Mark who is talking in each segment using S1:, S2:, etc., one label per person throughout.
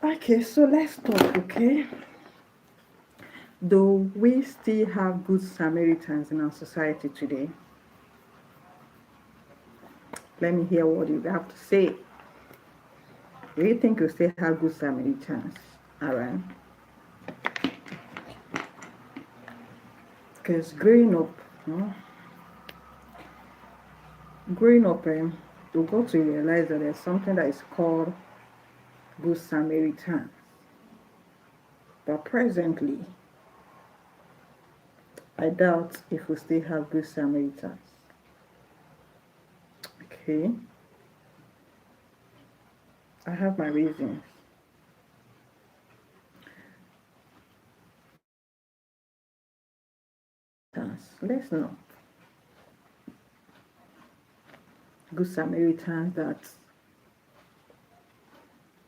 S1: Okay, so let's talk, okay? Do we still have good Samaritans in our society today? Let me hear what you have to say. Do you think we still have good Samaritans around? Because growing up, we got to realize that there's something that is called good Samaritans. But presently, I doubt if we still have good Samaritans. Okay, I have my reasons. Let's know. Good Samaritans that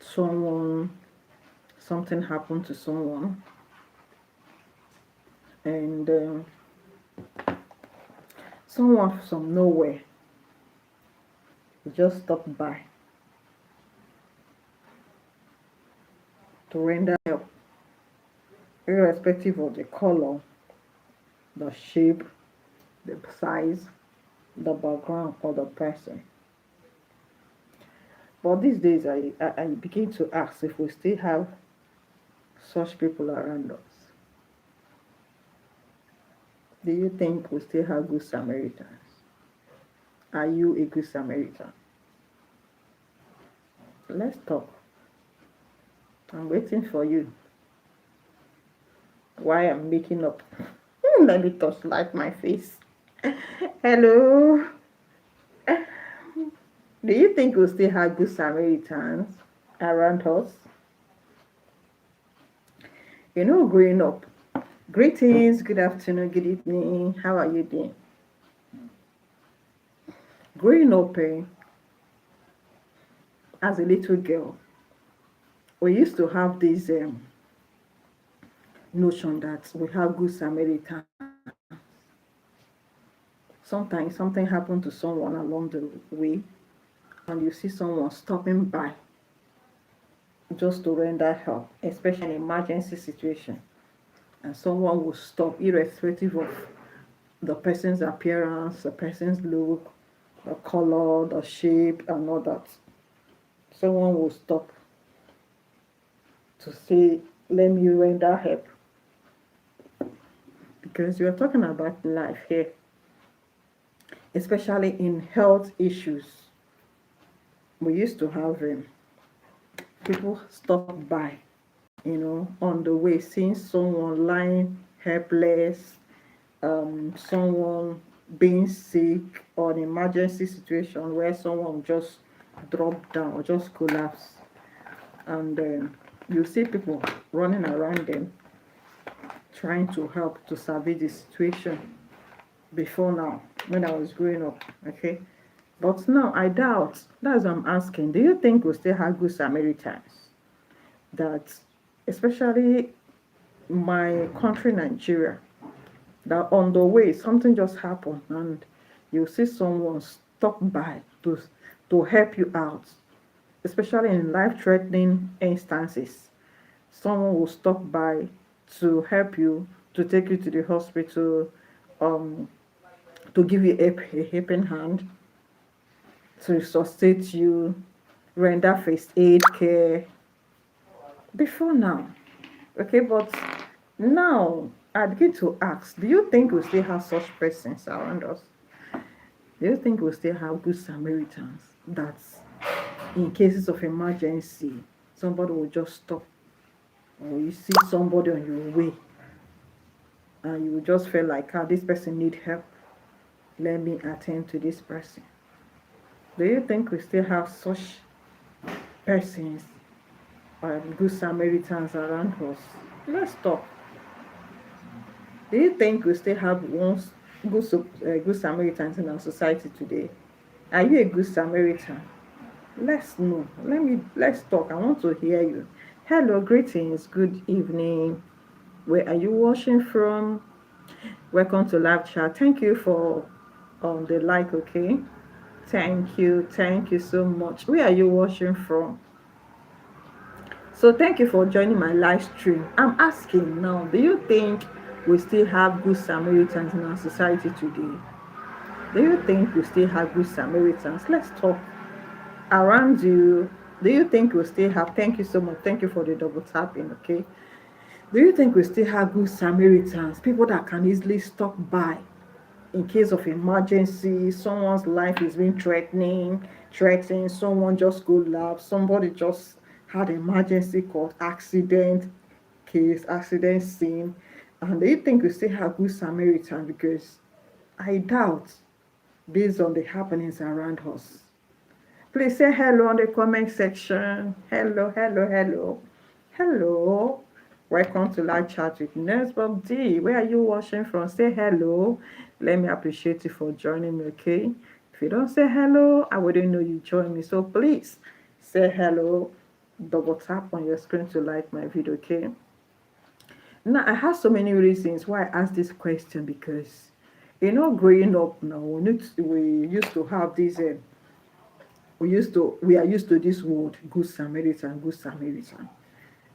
S1: someone, something happened to someone, and someone from nowhere just stopped by to render help, irrespective of the color, the shape, the size, the background, or the person. But these days, I begin to ask if we still have such people around us. Do you think we still have good Samaritans? Are you a good Samaritan? Let's talk. I'm waiting for you. Why I'm making up? Let me touch light my face. Hello. Do you think we still have good Samaritans around us? Growing up. Greetings, good afternoon, good evening. How are you doing? Growing up, as a little girl, we used to have this notion that we have good Samaritans. Sometimes something happened to someone along the way, and you see someone stopping by just to render help, especially in an emergency situation. And someone will stop, irrespective of the person's appearance, the person's look, the color, the shape, and all that. Someone will stop to say, let me render help. Because we are talking about life here, especially in health issues. We used to have people stop by, on the way, seeing someone lying helpless, someone being sick, or an emergency situation where someone just drop down or just collapse, and you see people running around them trying to help to salvage the situation. Before now, when I was growing up, okay, but now I doubt. That's what I'm asking. Do you think we still have good Samaritans? That, especially my country, Nigeria, that on the way something just happened and you see someone stop by to help you out, especially in life-threatening instances. Someone will stop by to help you, to take you to the hospital, um, to give you a helping hand, to resuscitate you, render first aid care. Before now, okay, but now I begin to ask, do you think we still have such persons around us? Do you think we still have good Samaritans that in cases of emergency, somebody will just stop, or you see somebody on your way and you just feel like, this person need help, let me attend to this person? Do you think we still have such persons, good Samaritans around us? Let's talk. Do you think we still have good Samaritans in our society today? Are you a good Samaritan? Let's know. Let's talk. I want to hear you. Hello, greetings, good evening. Where are you watching from? Welcome to live chat. Thank you for the like, okay? Thank you so much. Where are you watching from? So thank you for joining my live stream. I'm asking now, do you think we still have good Samaritans in our society today? Do you think we still have good Samaritans? Let's talk around you. Do you think we still have? Thank you so much. Thank you for the double tapping. Okay. Do you think we still have good Samaritans? People that can easily stop by in case of emergency, someone's life is being threatening, someone just go lab, somebody just had emergency called accident case, accident scene, and they think we still have good Samaritan, because I doubt, based on the happenings around us. Please say hello on the comment section. Hello, hello, hello. Hello. Welcome to Live Chat with Nesbob D. Where are you watching from? Say hello. Let me appreciate you for joining me, okay? If you don't say hello, I wouldn't know you joined me. So please say hello. Double tap on your screen to like my video, okay? Now, I have so many reasons why I asked this question, because, growing up now, we used to have this we are used to this word good Samaritan, good Samaritan.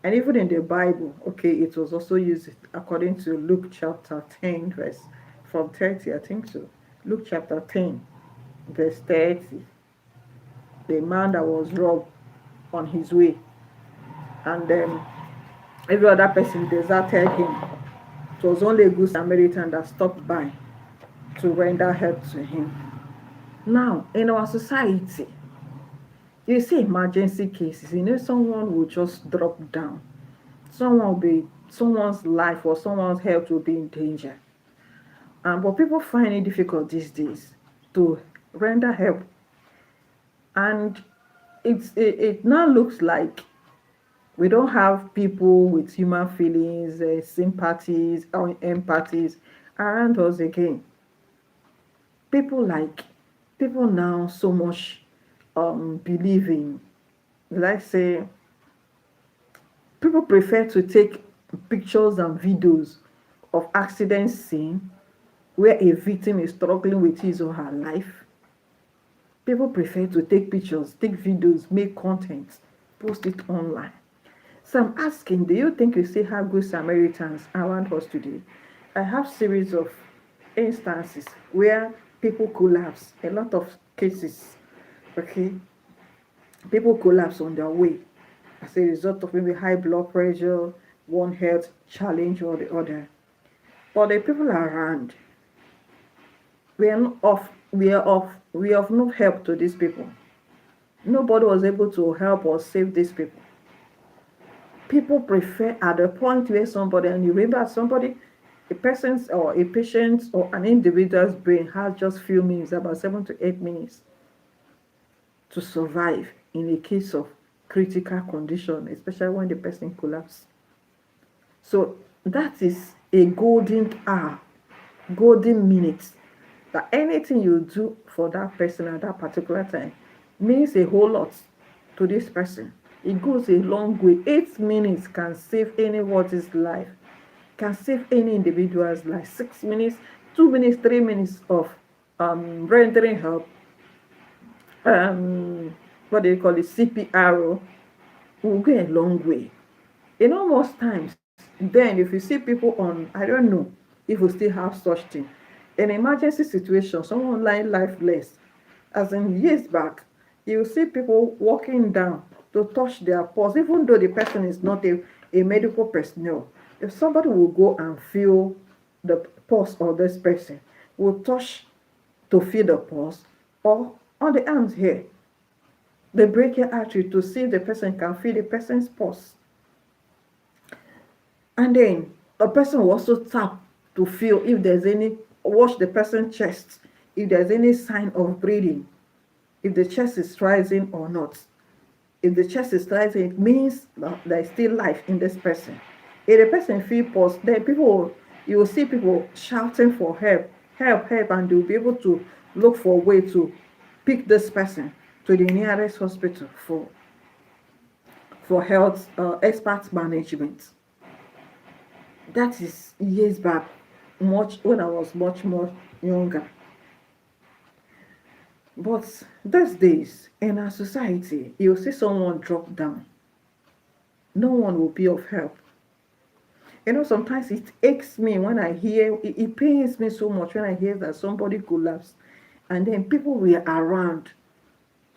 S1: And even in the Bible, okay, it was also used according to Luke chapter 10 verse from 30, I think so. Luke chapter 10 verse 30. The man that was robbed on his way, and then every other person deserted him. It was only a good Samaritan that stopped by to render help to him. Now, in our society, you see emergency cases, someone will just drop down. Someone's life or someone's health will be in danger. But people find it difficult these days to render help. And it now looks like we don't have people with human feelings, sympathies, or empathies around us again. People now so much believe in, let's say, people prefer to take pictures and videos of accident scene where a victim is struggling with his or her life. People prefer to take pictures, take videos, make content, post it online. So I'm asking, do you think we still have good Samaritans around us today? I have series of instances where people collapse, a lot of cases, okay? People collapse on their way as a result of maybe high blood pressure, one health challenge or the other. But the people around, we are of no help to these people. Nobody was able to help or save these people. People prefer at the point where somebody, and you remember somebody, a person's or a patient's or an individual's brain has just few minutes, about 7 to 8 minutes, to survive in a case of critical condition, especially when the person collapses. So that is a golden hour, golden minute, that anything you do for that person at that particular time means a whole lot to this person. It goes a long way. 8 minutes can save anybody's life, can save any individual's life. 6 minutes, 2 minutes, 3 minutes of rendering help, what do you call it, CPR, will go a long way. Most times, then if you see people on, I don't know if we still have such thing, in emergency situation, someone lying lifeless, as in years back, you see people walking down to touch their pulse, even though the person is not a medical personnel. If somebody will go and feel the pulse of this person, will touch to feel the pulse, or on the arms here, the brachial artery, to see if the person can feel the person's pulse. And then the person will also tap to feel if there's any, watch the person's chest, if there's any sign of breathing, if the chest is rising or not. If the chest is rising, it means there is still life in this person. If the person feels pulse, then you will see people shouting for help, help, help, and they'll be able to look for a way to pick this person to the nearest hospital for health expert management. That is years back, much when I was much more younger. But these days in our society, you'll see someone drop down. No one will be of help. Sometimes it aches me when I hear, it pains me so much when I hear that somebody collapsed and then people were around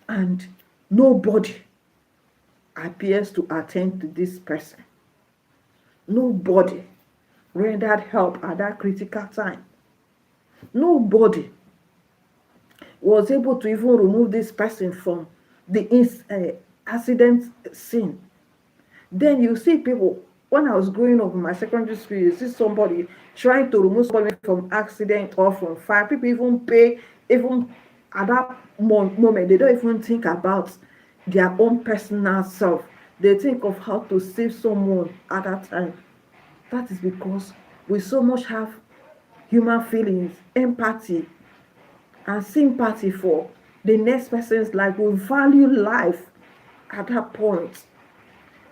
S1: and nobody appears to attend to this person. Nobody rendered help at that critical time. Nobody was able to even remove this person from the accident scene. Then you see people, when I was growing up in my secondary school, you see somebody trying to remove somebody from accident or from fire. People even pay, even at that moment, they don't even think about their own personal self. They think of how to save someone at that time. That is because we so much have human feelings, empathy, and sympathy for the next person's life. We value life at that point.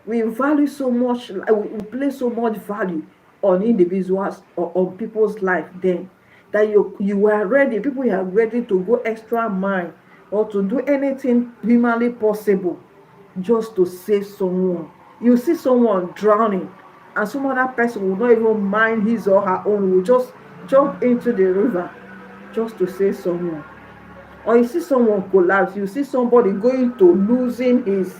S1: We value so much, we place so much value on individuals or on people's life then that you are ready, people are ready to go extra mile or to do anything humanly possible just to save someone. You see someone drowning and some other person will not even mind his or her own, will just jump into the river just to save someone. Or you see someone collapse, you see somebody going to losing his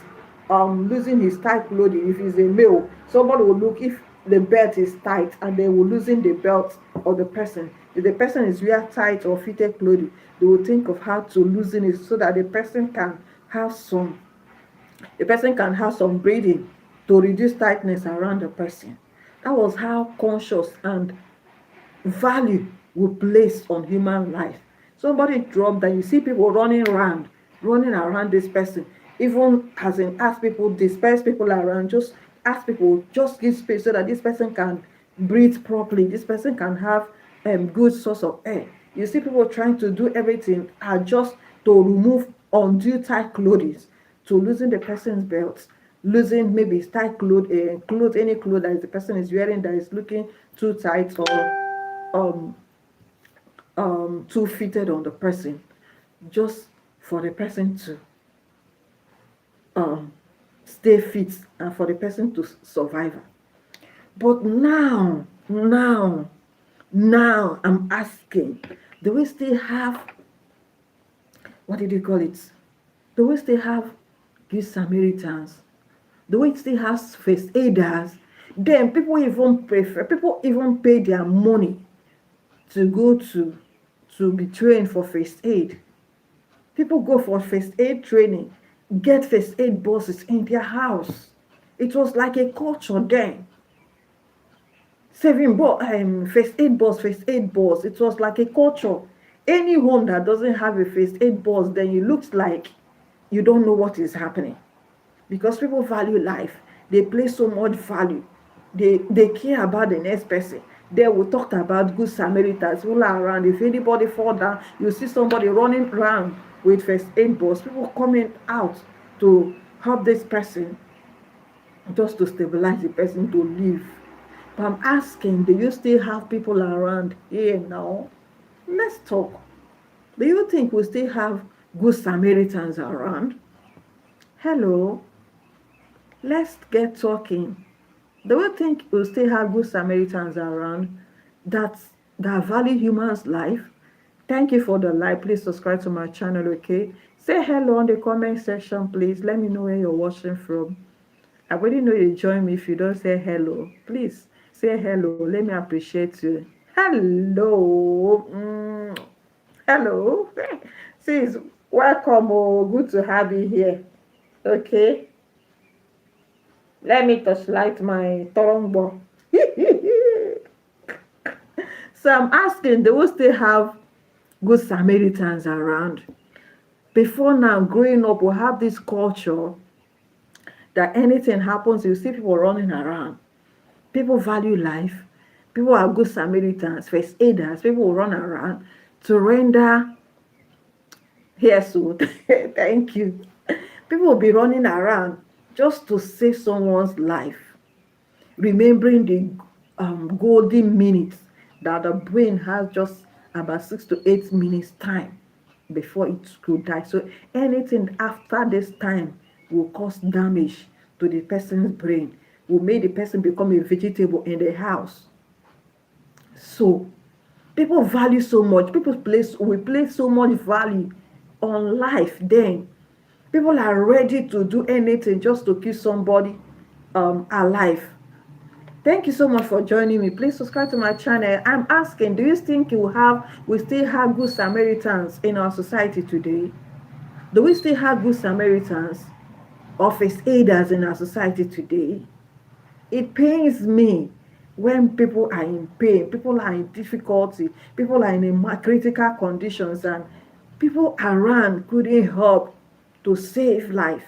S1: tight clothing. If he's a male, somebody will look if the belt is tight and they will loosen the belt of the person. If the person is wear tight or fitted clothing, they will think of how to loosen it so that the person can have some breathing to reduce tightness around the person. That was how conscious and value we place on human life. Somebody dropped that, you see people running around this person, even as in ask people, disperse people around, just ask people, just give space so that this person can breathe properly, this person can have good source of air. You see people trying to do everything just to remove undue tight clothing, to loosen the person's belt, losing maybe tight clothes, any clothes that the person is wearing that is looking too tight or um too fitted on the person, just for the person to um stay fit and for the person to survive. But now I'm asking, do we still have, what did you call it, do we still have good Samaritans? Do we still have first aiders? Then people even pay their money to go to be trained for first aid. People go for first aid training, get first aid bosses in their house. It was like a culture then. First aid boss. It was like a culture. Any home that doesn't have a first aid boss, then it looks like you don't know what is happening. Because people value life, they place so much value, they care about the next person. Then we talked about good Samaritans who are around. If anybody fall down, you see somebody running around with first aid box, people coming out to help this person, just to stabilize the person to live. But I'm asking, do you still have people around here now? Let's talk. Do you think we still have good Samaritans around? Hello, let's get talking. Do you think we still have good Samaritans around that that value humans' life? Thank you for the like. Please subscribe to my channel, okay? Say hello in the comment section, please. Let me know where you're watching from. I already know you join me. If you don't say hello, please say hello. Let me appreciate you. Hello. Hello. Sis, welcome. Oh, good to have you here. Okay. Let me touch light my torongbo. So I'm asking, do we still have good Samaritans around? Before now, growing up, we have this culture that anything happens, you see people running around. People value life. People are good Samaritans, first aiders. People will run around to render. Yes, so thank you. People will be running around just to save someone's life, remembering the golden minutes that the brain has, just about 6 to 8 minutes time before it could die. So anything after this time will cause damage to the person's brain, will make the person become a vegetable in the house. So people value so much, we place so much value on life. Then people are ready to do anything just to keep somebody alive. Thank you so much for joining me. Please subscribe to my channel. I'm asking, do you think we still have good Samaritans in our society today? Do we still have good Samaritans or first aiders in our society today? It pains me when people are in pain, people are in difficulty, people are in critical conditions, and people around couldn't help to save life.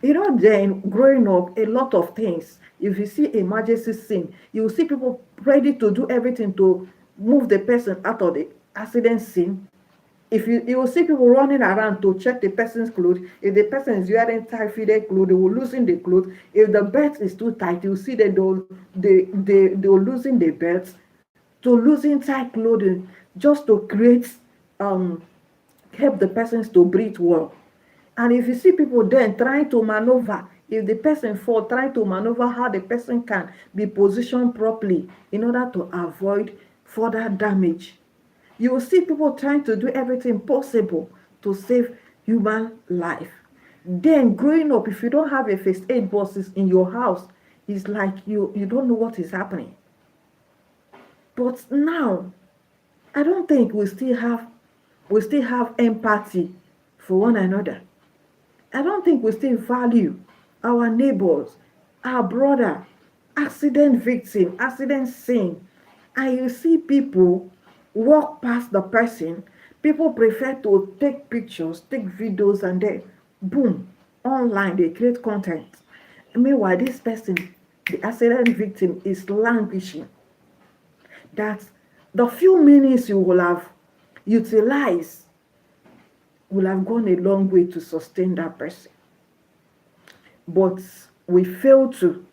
S1: Then growing up, a lot of things, if you see emergency scene, you will see people ready to do everything to move the person out of the accident scene. If you will see people running around to check the person's clothes. If the person is wearing tight-fitted clothes, they will loosen the clothes. If the belt is too tight, you will see that they'll loosen the belts, to loosen tight clothing, just to create help the persons to breathe well. And if you see people then trying to maneuver, if the person fall, trying to maneuver how the person can be positioned properly in order to avoid further damage. You will see people trying to do everything possible to save human life. Then growing up, if you don't have a first aid boxes in your house, it's like you don't know what is happening. But now, I don't think we still have empathy for one another. I don't think we still value our neighbors, our brother, accident victim, accident scene. And you see people walk past the person. People prefer to take pictures, take videos, and then boom, online they create content. Meanwhile, this person, the accident victim, is languishing. That the few minutes you will have utilized will have gone a long way to sustain that person. But we fail to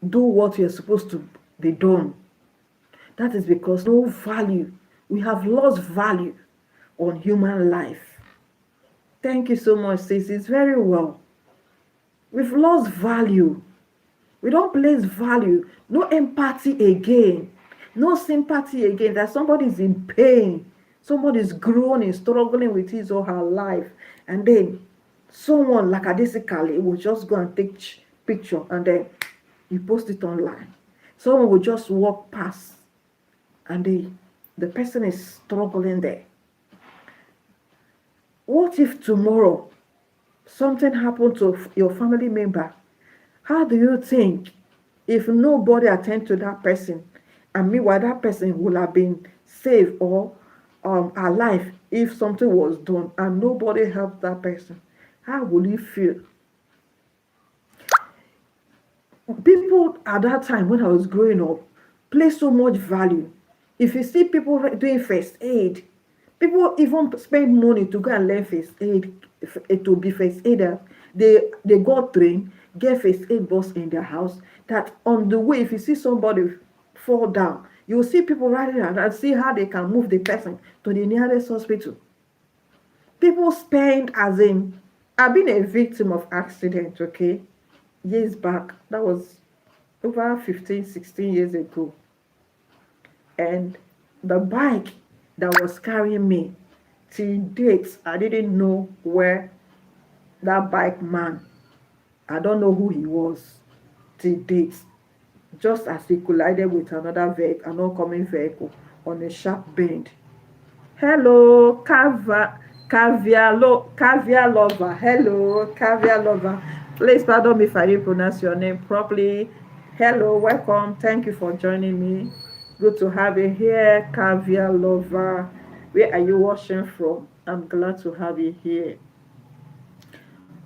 S1: do what we are supposed to be done. That is because no value. We have lost value on human life. Thank you so much, sis. It's very well. We've lost value. We don't place value. No empathy again. No sympathy again. That somebody is in pain. Somebody is groaning, struggling with his or her life. And then someone lackadaisically will just go and take picture and then you post it online. Someone will just walk past and the person is struggling there. What if tomorrow something happened to your family member? How do you think, if nobody attend to that person, and meanwhile that person would have been saved or alive if something was done and nobody helped that person? How will you feel? People at that time when I was growing up place so much value. If you see people doing first aid, people even spend money to go and learn first aid, to be first aider. They got trained, get first aid box in their house, that on the way, if you see somebody fall down, you will see people riding around and see how they can move the person to the nearest hospital. People spend, as in, I've been a victim of accident, okay, years back. That was over 15, 16 years ago. And the bike that was carrying me, till date, I didn't know where that bike man, I don't know who he was till date. Just as he collided with another vehicle, an oncoming vehicle on a sharp bend. Hello, caviar lover. Hello, caviar lover. Please pardon me if I didn't pronounce your name properly. Hello, welcome. Thank you for joining me. Good to have you here, caviar lover. Where are you watching from? I'm glad to have you here.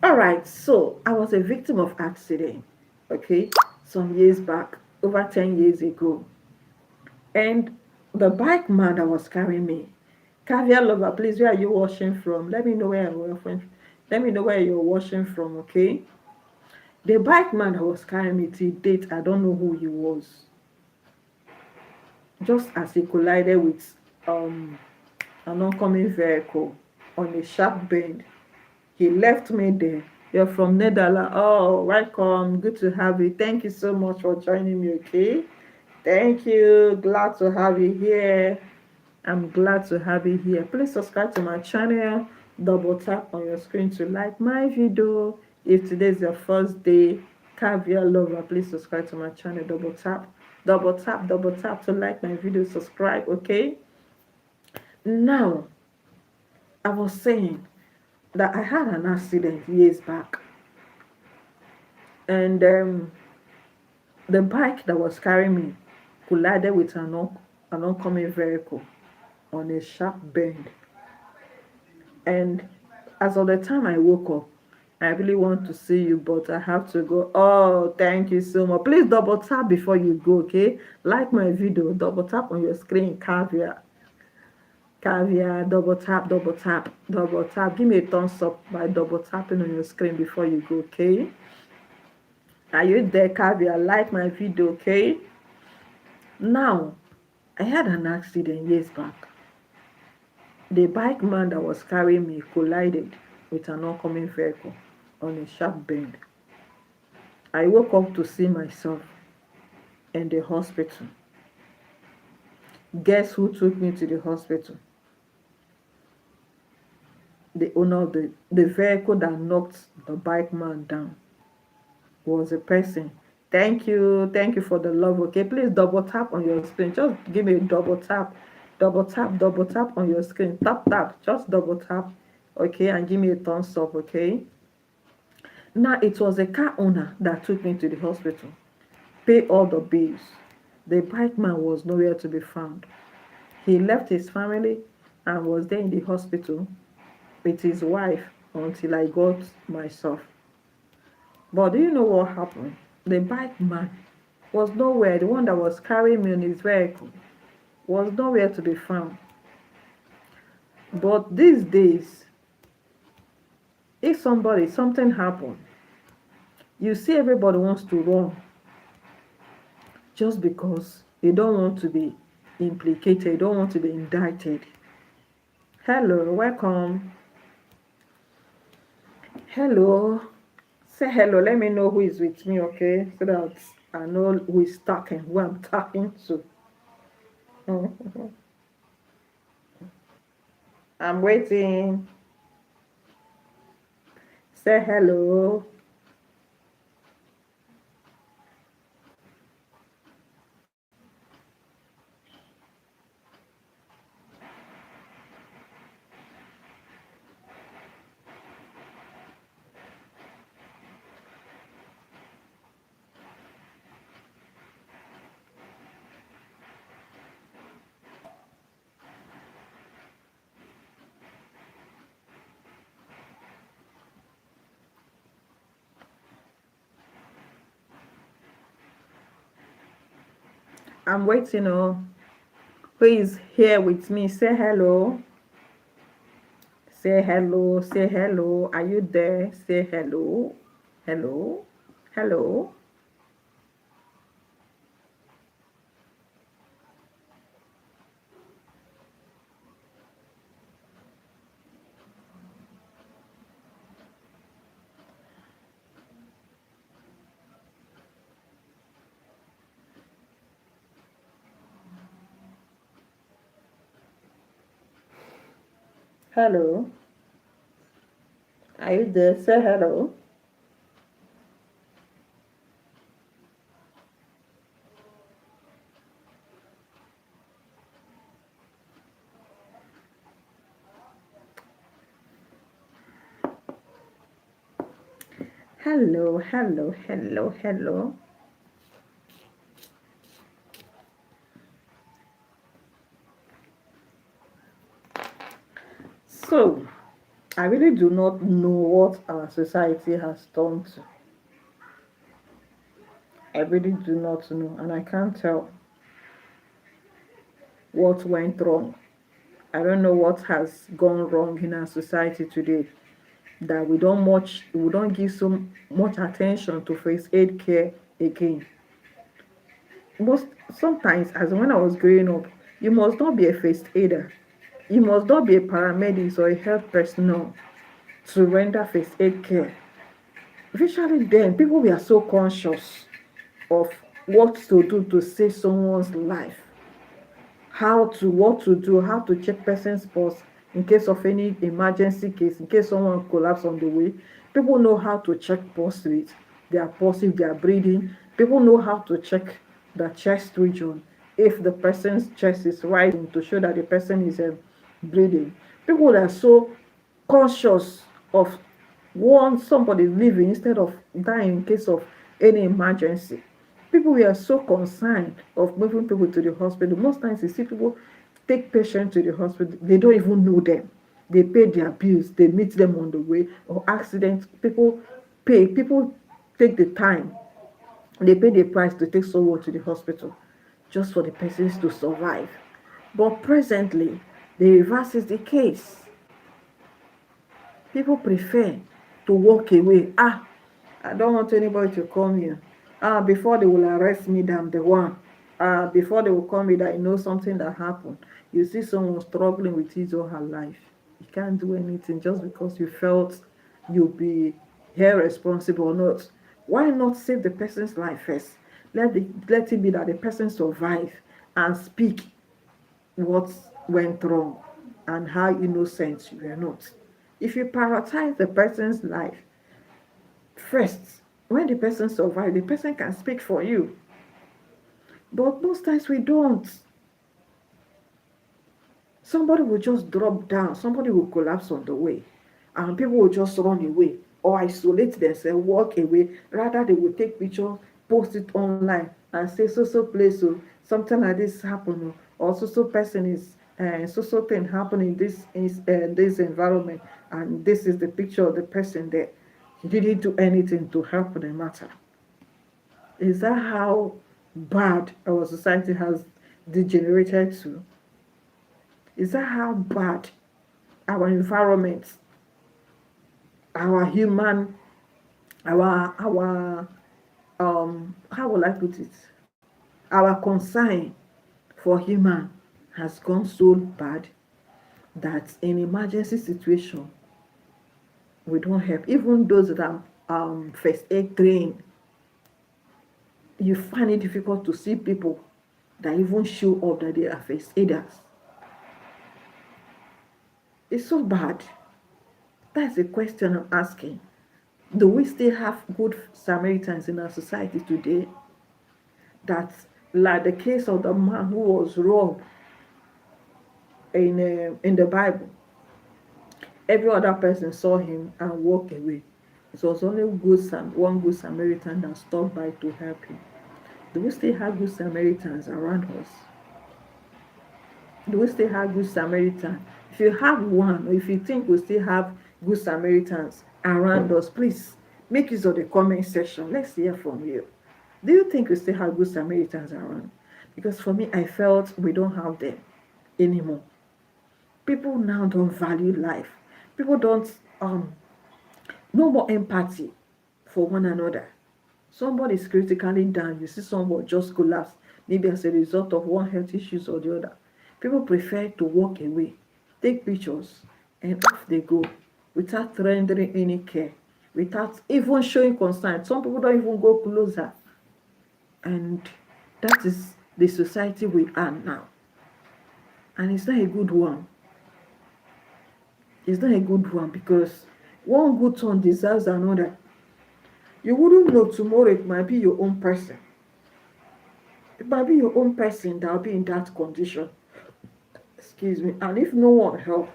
S1: All right, so I was a victim of accident, okay, some years back, over 10 years ago. And the bike man that was carrying me, caviar lover, please, where are you watching from? Let me know where you're watching. Let me know where you're watching from, okay? The bike man that was carrying me till date, I don't know who he was. Just as he collided with an oncoming vehicle on a sharp bend, he left me there You're from Netherlands. Oh, welcome. Good to have you. Thank you so much for joining me, okay? Thank you. Glad to have you here. I'm glad to have you here. Please subscribe to my channel. Double tap on your screen to like my video. If today is your first day, caviar lover, please subscribe to my channel. Double tap to like my video. Subscribe, okay? Now, I was saying that I had an accident years back, and the bike that was carrying me collided with an oncoming vehicle on a sharp bend. And as of the time I woke up, I really want to see you, but I have to go. Oh, thank you so much. Please double tap before you go, okay? Like my video, double tap on your screen, caviar. Caviar, double tap, double tap, double tap. Give me a thumbs up by double tapping on your screen before you go, okay? Are you there, caviar? Like my video, okay? Now, I had an accident years back. The bike man that was carrying me collided with an oncoming vehicle on a sharp bend. I woke up to see myself in the hospital. Guess who took me to the hospital? The owner of the vehicle that knocked the bike man down was a person. Thank you for the love, okay? Please double tap on your screen. Just give me a double tap on your screen. Tap, just double tap, okay? And give me a thumbs up, okay? Now, it was a car owner that took me to the hospital, pay all the bills. The bike man was nowhere to be found. He left his family and was there in the hospital with his wife until I got myself. But do you know what happened? The bike man was nowhere. The one that was carrying me in his vehicle was nowhere to be found. But these days, if something happened, you see everybody wants to run just because they don't want to be implicated, they don't want to be indicted. Hello, welcome. Hello. Say hello. Let me know who is with me, okay? So that I know who is talking, who I'm talking to. I'm waiting. Say hello. I'm waiting. Oh, who is here with me? Say hello. Say hello. Say hello. Are you there? Say hello. Hello. Hello. Hello. Are you there? Say hello. Hello, hello, hello, hello. So, I really do not know what our society has done to. I really do not know, and I can't tell what went wrong. I don't know what has gone wrong in our society today, that we don't give so much attention to first aid care again. Most sometimes, as when I was growing up, you must not be a first aider, you must not be a paramedic or a health personnel to render first aid care. Especially then, people were so conscious of what to do to save someone's life, what to do, how to check person's pulse in case of any emergency case, in case someone collapse on the way. People know how to check pulse rate, their pulse, if they are breathing. People know how to check the chest region, if the person's chest is rising to show that the person is breathing. People are so conscious of one somebody living instead of dying in case of any emergency. People were so concerned of moving people to the hospital. Most times you see people take patients to the hospital, they don't even know them. They pay their bills, they meet them on the way, or accidents. People take the time, they pay the price to take someone to the hospital just for the persons to survive. But presently, the reverse is the case. People prefer to walk away. I don't want anybody to come here. Before they will arrest me, I'm the one. Before they will come here, that I know something that happened. You see someone struggling with his or her life. You can't do anything just because you felt you'll be irresponsible or not. Why not save the person's life first? Let it be that the person survive and speak what went wrong and how innocent you were not. If you prioritize the person's life first, when the person survives, the person can speak for you. But most times we don't. Somebody will just drop down, somebody will collapse on the way, and people will just run away or isolate themselves, walk away. Rather, they will take pictures, post it online, and say so place, so something like this happened, or so person is so thing happening in this environment, and this is the picture of the person there. He didn't do anything to help the matter. Is that how bad our society has degenerated to? Is that how bad our environment, our human, our how will I put it? Our concern for human has gone so bad that in emergency situation we don't help. Even those that are first aid trained, you find it difficult to see people that even show up that they are first aiders. It's so bad. That's the question I'm asking. Do we still have good Samaritans in our society today? That, like the case of the man who was robbed in the Bible, every other person saw him and walked away. It was only one good Samaritan that stopped by to help him. Do we still have good Samaritans around us? Do we still have good Samaritans? If you have one, or if you think we still have good Samaritans around us, please make use of the comment section. Let's hear from you. Do you think we still have good Samaritans around? Because for me, I felt we don't have them anymore. People now don't value life. People don't no more empathy for one another. Somebody is critically down, you see someone just collapse, maybe as a result of one health issues or the other. People prefer to walk away, take pictures, and off they go without rendering any care, without even showing concern. Some people don't even go closer. And that is the society we are now. And it's not a good one. It's not a good one, because one good turn deserves another. You wouldn't know tomorrow, it might be your own person. It might be your own person that will be in that condition. Excuse me. And if no one help,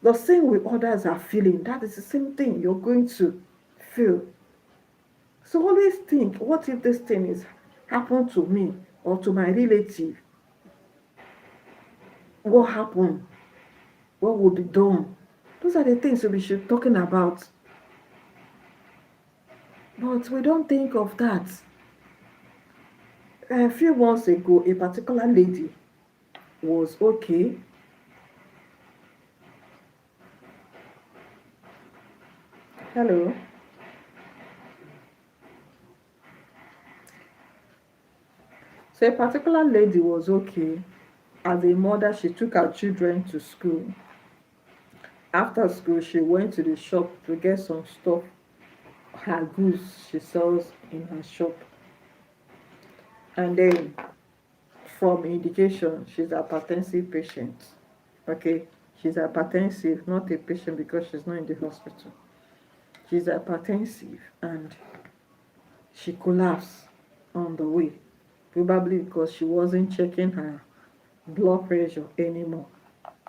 S1: the same way others are feeling, that is the same thing you're going to feel. So always think, what if this thing is happened to me or to my relative? What happened? What would be done? Those are the things we should be talking about. But we don't think of that. A few months ago, a particular lady was okay. Hello. So a particular lady was okay. As a mother, she took her children to school. After school, she went to the shop to get some stuff her goods she sells in her shop. And then from indication, she's a hypertensive patient. Okay, she's hypertensive, not a patient because she's not in the hospital. She's hypertensive and she collapsed on the way, probably because she wasn't checking her blood pressure anymore,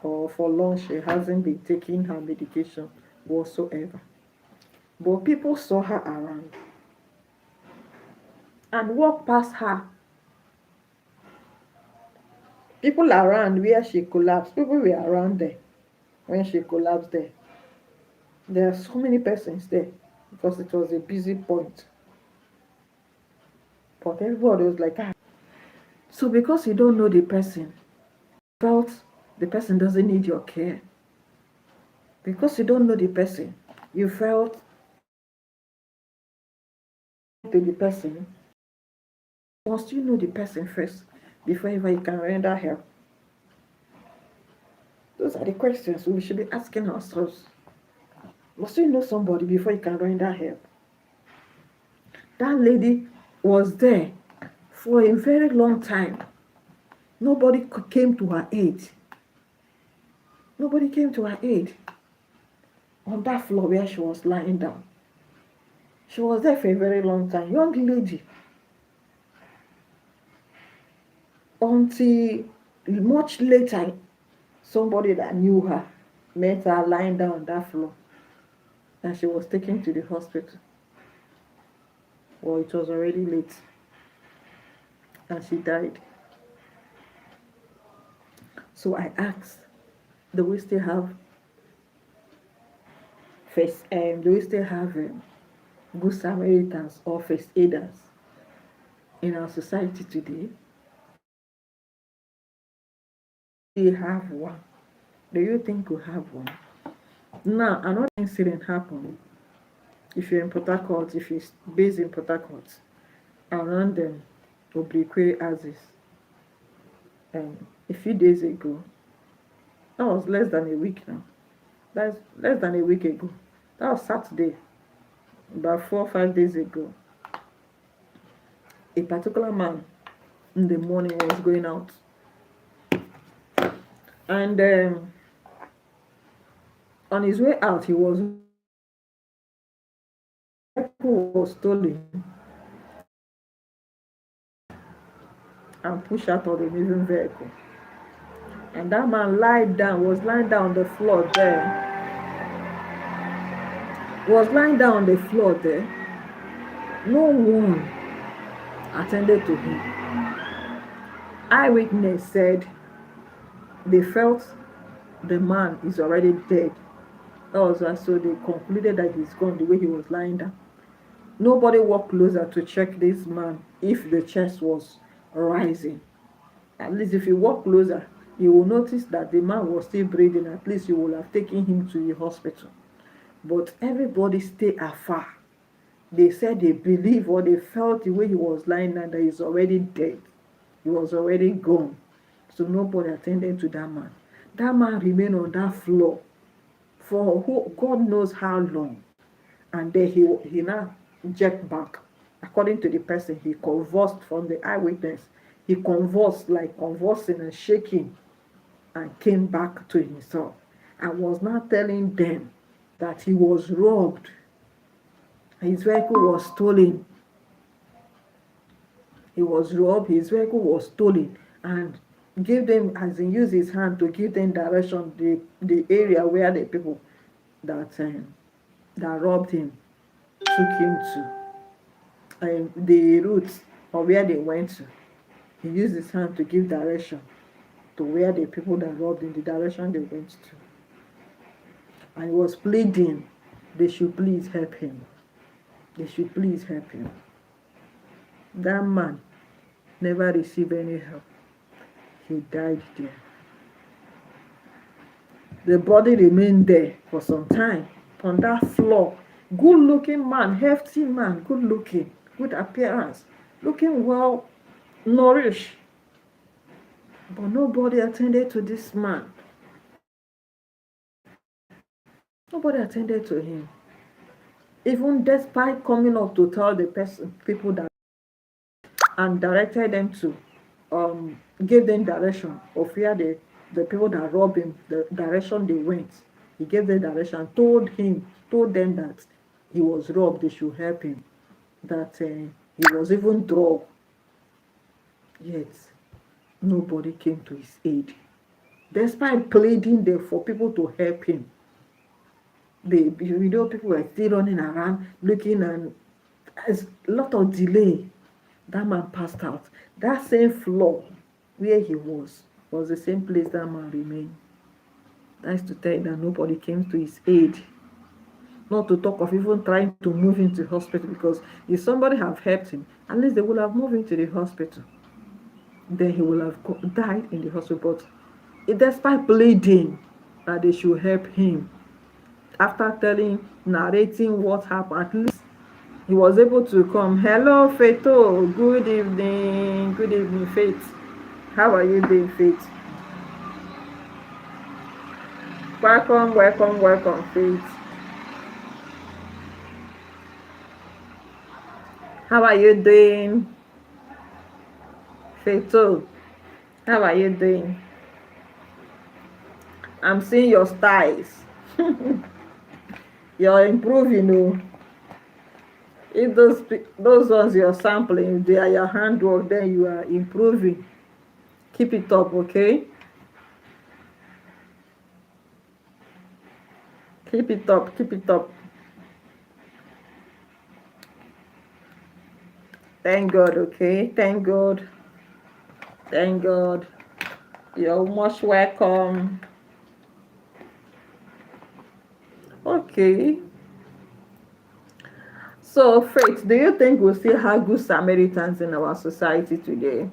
S1: or for long she hasn't been taking her medication whatsoever. But people saw her around and walked past her. People around where she collapsed, people were around there when she collapsed there. There are so many persons there because it was a busy point. But everybody was like, ah. So because you don't know the person, felt the person doesn't need your care. Because you don't know the person, you felt to the person. Must you know the person first before ever you can render help? Those are the questions we should be asking ourselves. Must you know somebody before you can render help? That lady was there for a very long time. Nobody came to her aid. Nobody came to her aid on that floor where she was lying down. She was there for a very long time. Young lady. Until much later, somebody that knew her met her lying down on that floor. And she was taken to the hospital. Well, it was already late. And she died. So I asked, do we still have good Samaritans or first aiders in our society today? Do you have one? Do you think we have one? Now, another incident happened. If you're in Port Harcourt, if you're based in Port Harcourt, around them, Obrikwe Axis, a few days ago, that was less than a week now. That's less than a week ago. That was Saturday, about 4 or 5 days ago. A particular man in the morning was going out. And on his way out, he was stolen and pushed out of the moving vehicle. And that man was lying down on the floor there. No one attended to him. Eyewitness said they felt the man is already dead. So they concluded that he's gone the way he was lying down. Nobody walked closer to check this man if the chest was rising. At least if you walk closer, you will notice that the man was still breathing. At least you will have taken him to the hospital. But everybody stayed afar. They said they believe or they felt the way he was lying down that he's already dead. He was already gone. So nobody attended to that man. That man remained on that floor for God knows how long. And then he now jerked back. According to the person, he convulsed from the eyewitness. He convulsed like convulsing and shaking and came back to himself and was now telling them that he was robbed. His vehicle was stolen. He was robbed, his vehicle was stolen, and gave them, as he used his hand to give them direction, the area where the people that robbed him took him to, and the route or where they went to. He used his hand to give direction to where the people that robbed him, the direction they went to. And he was pleading, they should please help him. They should please help him. That man never received any help. He died there. The body remained there for some time on that floor. Good looking man, hefty man, good looking, good appearance, looking well nourished. But nobody attended to this man. Nobody attended to him. even despite coming up to tell the people that, and directed them to give them direction of where the people that robbed him, the direction they went. He gave them direction, told them that he was robbed, they should help him, that he was even drugged. Yet nobody came to his aid. Despite pleading there for people to help him, people were still running around looking, and there's a lot of delay. That man passed out. That same floor where he was the same place that man remained. That's to tell you that nobody came to his aid. Not to talk of even trying to move him to hospital, because if somebody have helped him, at least they would have moved him to the hospital. Then he will have died in the hospital. But despite pleading that they should help him, after narrating what happened, at least he was able to come. Hello, Faith. Good evening. Good evening, Faith. How are you doing, Faith? Welcome, welcome, welcome, Faith. How are you doing, Faith? How are you doing? I'm seeing your styles. You're improving, oh. If those ones you're sampling, they are your handwork, then you are improving. Keep it up, okay? Keep it up, keep it up. Thank God, okay? Thank God. Thank God. You're most welcome. Okay. So, Faith, do you think we still have good Samaritans in our society today?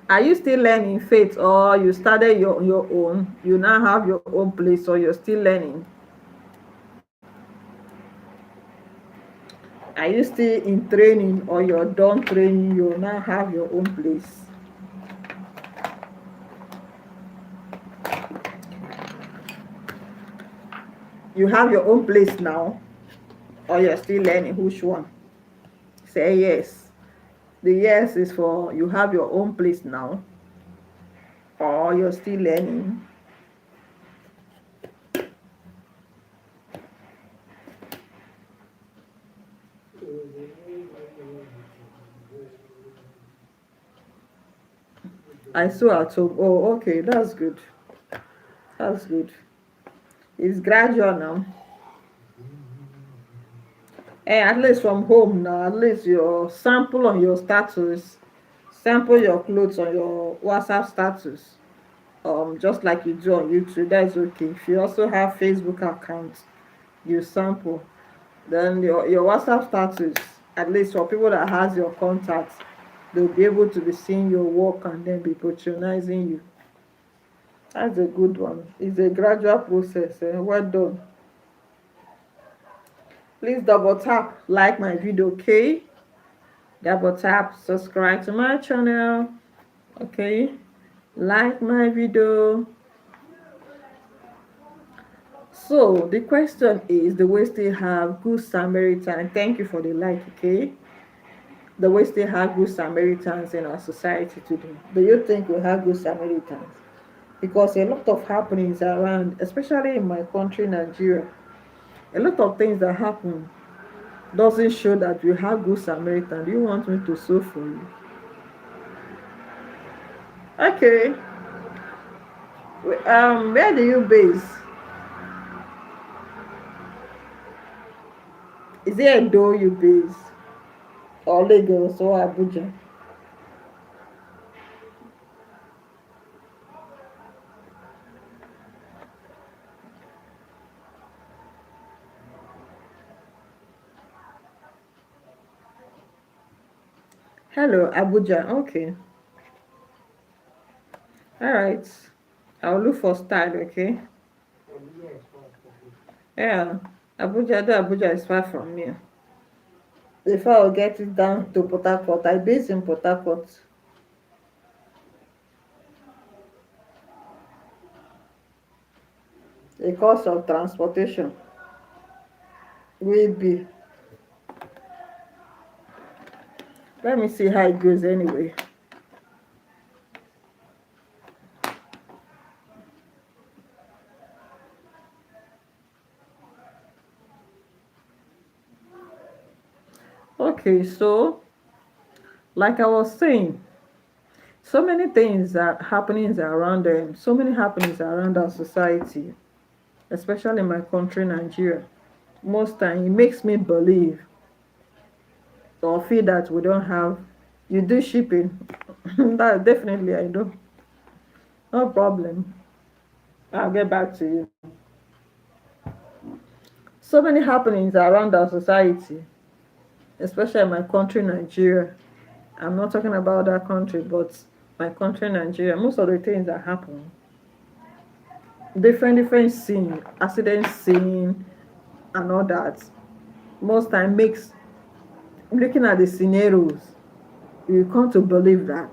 S1: Are you still learning, Faith, or you started your own? You now have your own place, or you're still learning? Are you still in training, or you're done training, you now have your own place? You have your own place now, or you're still learning? Which one? Say yes. The yes is for you have your own place now, or you're still learning. I saw at home. Oh, okay, that's good. That's good. It's gradual now. And at least from home now, at least your sample on your status, sample your clothes on your WhatsApp status. Just like you do on YouTube, that's okay. If you also have Facebook accounts, you sample. Then your WhatsApp status, at least for people that has your contacts, they'll be able to be seeing your work and then be patronizing you. That's a good one. It's a gradual process. Well done. Please double tap like my video, okay? Double tap subscribe to my channel, okay? Like my video. So the question is, do we still have good Samaritan? Thank you for the like, okay? Do we still have good Samaritans in our society today? Do you think we have good Samaritans? Because a lot of happenings around, especially in my country, Nigeria, a lot of things that happen doesn't show that we have good Samaritan. Do you want me to sew for you? Okay. Where do you base? Is it Edo you base, or Lagos, or Abuja? Hello, Abuja. Okay. All right. I'll look for style. Okay. Yeah. Abuja is far from me. If I'll get it down to Port Harcourt, I base in Port Harcourt. The cost of transportation. will be. Let me see how it goes anyway. Okay, so like I was saying, so many things are happening around them, so many happenings around our society, especially in my country, Nigeria. Most time it makes me believe or feel that we don't have. You do shipping. That definitely I do. No problem. I'll get back to you. So many happenings around our society, especially in my country, Nigeria. I'm not talking about that country, but my country, Nigeria. Most of the things that happen, different scene, accident scene, and all that. Most time makes looking at the scenarios, you come to believe that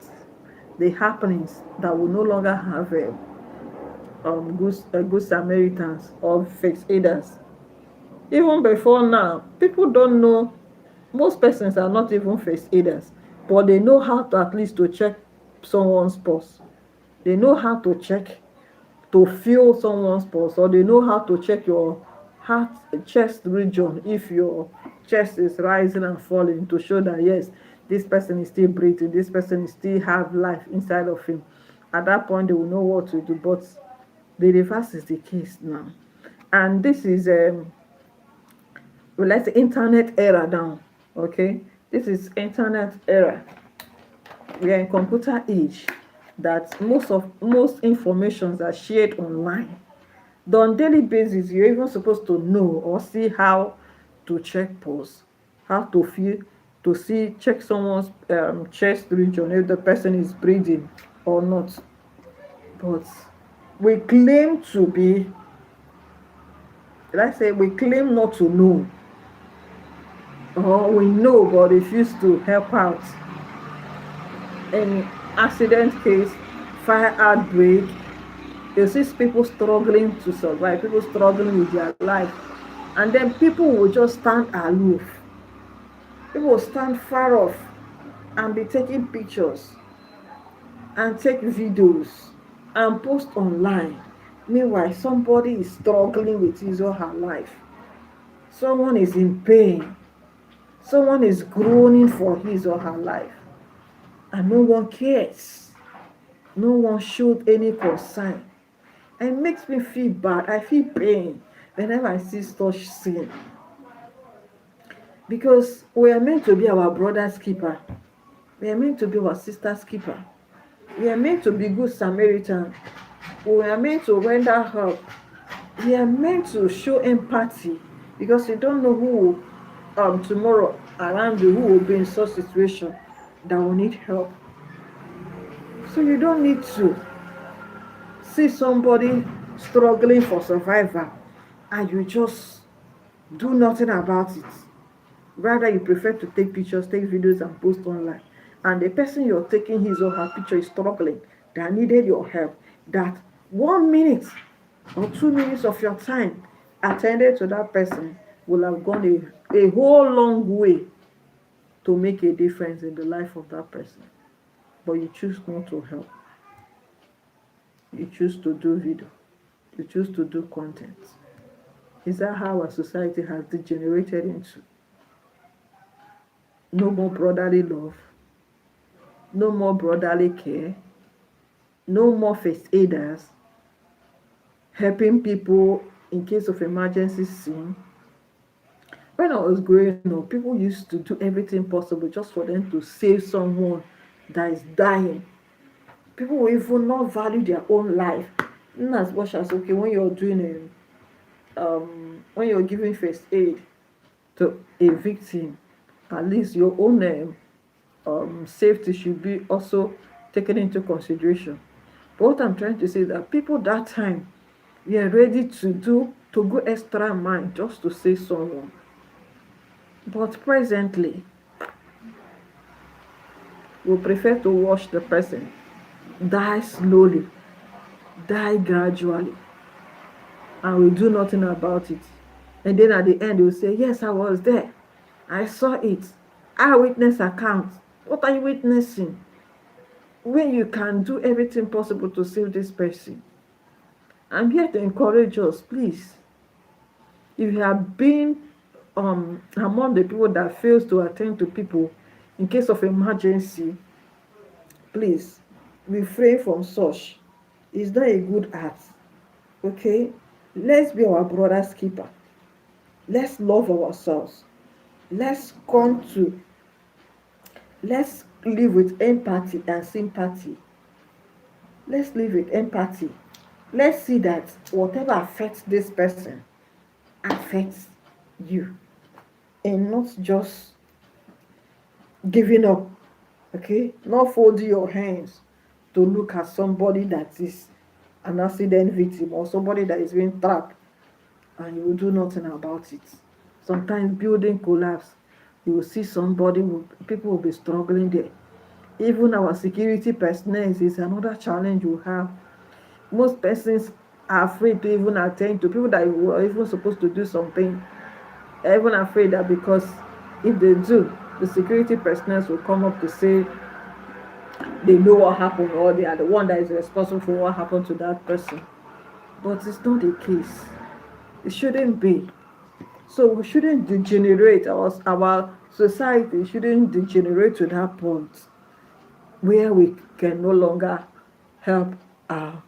S1: the happenings that will no longer have good Samaritans or first aiders. Even before now, people don't know. Most persons are not even first aiders, but they know how to at least to check someone's pulse. They know how to check to feel someone's pulse, or they know how to check your heart chest region if your chest is rising and falling, to show that yes, this person is still breathing, this person is still have life inside of him. At that point they will know what to do. But the reverse is the case now, and this is well, let's say internet era now. Okay, this is internet era. We are in computer age, that most informations are shared online. On daily basis, you're even supposed to know or see how to check pulse, how to feel, to see check someone's chest region if the person is breathing or not. But we claim to be, let's say we claim not to know, or we know but refuse to help out. In accident case, fire outbreak, you see people struggling to survive, people struggling with their life, and then people will just stand aloof. People will stand far off and be taking pictures and take videos and post online. Meanwhile, somebody is struggling with his or her life. Someone is in pain. Someone is groaning for his or her life. And no one cares. No one showed any concern. And it makes me feel bad. I feel pain whenever I see such scene. Because we are meant to be our brother's keeper. We are meant to be our sister's keeper. We are meant to be good Samaritan. We are meant to render help. We are meant to show empathy, because you don't know who tomorrow around you who will be in such situation that will need help. So you don't need to see somebody struggling for survival and you just do nothing about it. Rather, you prefer to take pictures, take videos, and post online. And the person you're taking his or her picture is struggling, that needed your help. That 1 minute or 2 minutes of your time attended to that person will have gone a whole long way to make a difference in the life of that person. But you choose not to help. You choose to do video. You choose to do content. Is that how our society has degenerated into? No more brotherly love, no more brotherly care, no more first aiders helping people in case of emergency scene. When I was growing up, people used to do everything possible just for them to save someone that is dying. People will even not value their own life, not as much as okay when you're doing when you're giving first aid to a victim, at least your own safety should be also taken into consideration. But what I'm trying to say is that people that time were ready to go extra mile just to save someone. But presently, we prefer to watch the person die slowly, die gradually, and we do nothing about it. And then at the end, you say, yes, I was there. I saw it. Eyewitness account. What are you witnessing? When you can do everything possible to save this person. I'm here to encourage us, please. If you have been among the people that fails to attend to people in case of emergency, please refrain from such. It's not a good act. Okay? Let's be our brother's keeper. Let's love ourselves. Let's come to, let's live with empathy and sympathy. Let's live with empathy. Let's see that whatever affects this person affects you, and not just giving up. Okay? Not folding your hands to look at somebody that is an accident victim or somebody that is being trapped and you will do nothing about it. Sometimes building collapse, you will see people will be struggling there. Even our security personnel is another challenge we have. Most persons are afraid to even attend to people that were even supposed to do something. They're even afraid that because if they do, the security personnel will come up to say they know what happened or they are the one that is responsible for what happened to that person. But it's not the case. It shouldn't be. So we shouldn't degenerate, our society shouldn't degenerate to that point where we can no longer help our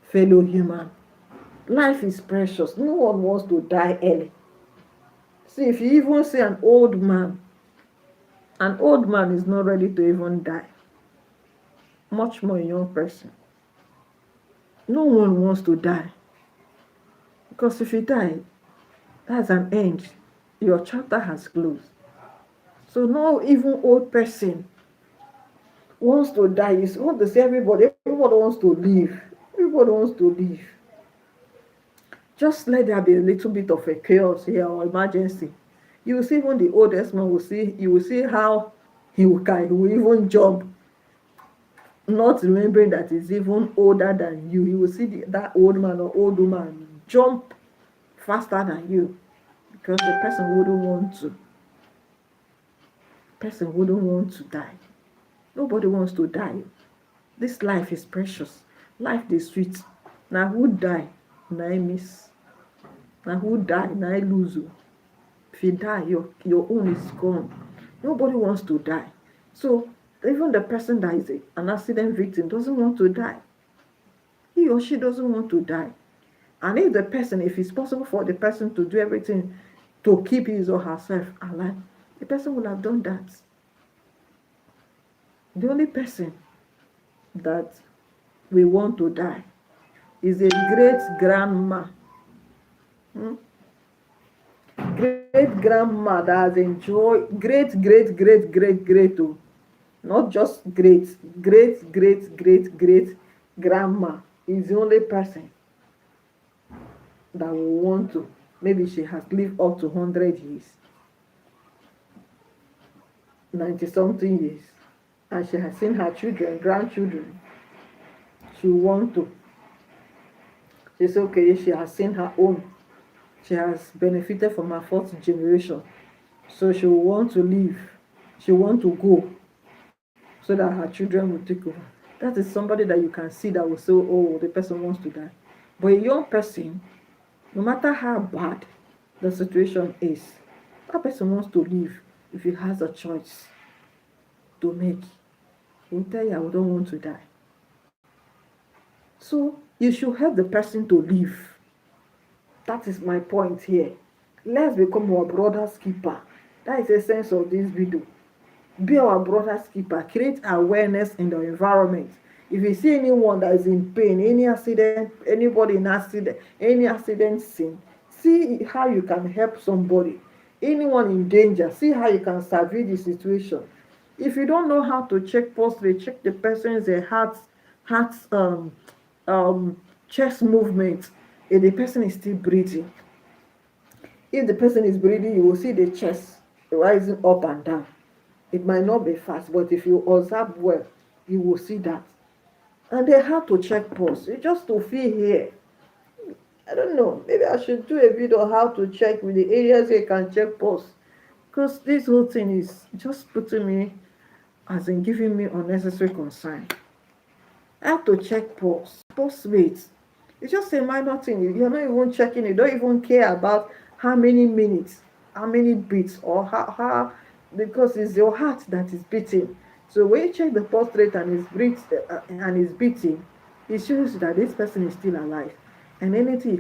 S1: fellow human. Life is precious. No one wants to die early. See, if you even see an old man is not ready to even die. Much more a young person. No one wants to die. Because if you die, that's an end. Your chapter has closed. So no even old person wants to die. You want to see everybody wants to live. Everybody wants to live. Just let there be a little bit of a chaos here or emergency. You will see even the oldest man you will see how he will even jump, not remembering that he's even older than you. You will see that old man or old woman jump faster than you because the person wouldn't want to. Person wouldn't want to die. Nobody wants to die. This life is precious. Life is sweet. Now who die? Now I miss. Now who die? Now I lose. If you die, your own is gone. Nobody wants to die. So even the person that is an accident victim doesn't want to die. He or she doesn't want to die. And if it's possible for the person to do everything to keep his or herself alive, the person will have done that. The only person that we want to die is a great grandma. Great grandma that has enjoyed great oh, not just great grandma is the only person that will want to. Maybe she has lived up to 100 years, 90 something years, and she has seen her children, grandchildren. She want to. She's okay. She has seen her own. She has benefited from her fourth generation. So she will want to leave. She will want to go so that her children will take over. That is somebody that you can see that will say, oh, the person wants to die. But a young person, no matter how bad the situation is, that person wants to live if he has a choice to make. He will tell you, I don't want to die. So you should help the person to live. That is my point here. Let's become our brother's keeper. That is the sense of this video. Be our brother's keeper. Create awareness in the environment. If you see anyone that is in pain, any accident scene, see how you can help somebody. Anyone in danger, see how you can salvage the situation. If you don't know how to check pulse rate, check the person's heart chest movement. If the person is still breathing. If the person is breathing, you will see the chest rising up and down. It might not be fast, but if you observe well, you will see that. And they have to check pulse. It's just to feel here. I don't know. Maybe I should do a video on how to check with the areas where you can check pulse. Because this whole thing is just putting me, as in giving me unnecessary concern. I have to check pulse rate. It's just a minor thing. You're not even checking it. You don't even care about how many minutes, how many beats, or how because it's your heart that is beating. So when you check the pulse rate and it's beating, it shows that this person is still alive. And anything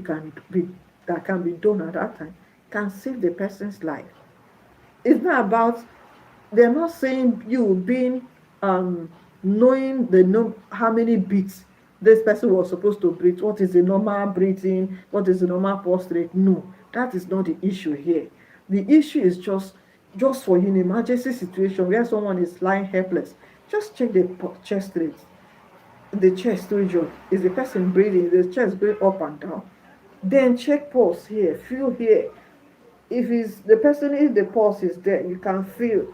S1: that can be done at that time can save the person's life. It's not about, they're not saying you being um knowing how many beats this person was supposed to breathe, what is the normal breathing, what is the normal pulse rate. No, that is not the issue here. The issue is just for you in emergency situation where someone is lying helpless, just check the chest rate, the chest region. Is the person breathing? Is the chest going up and down? Then check pulse here, feel here. If it's the person, if the pulse is there, you can feel.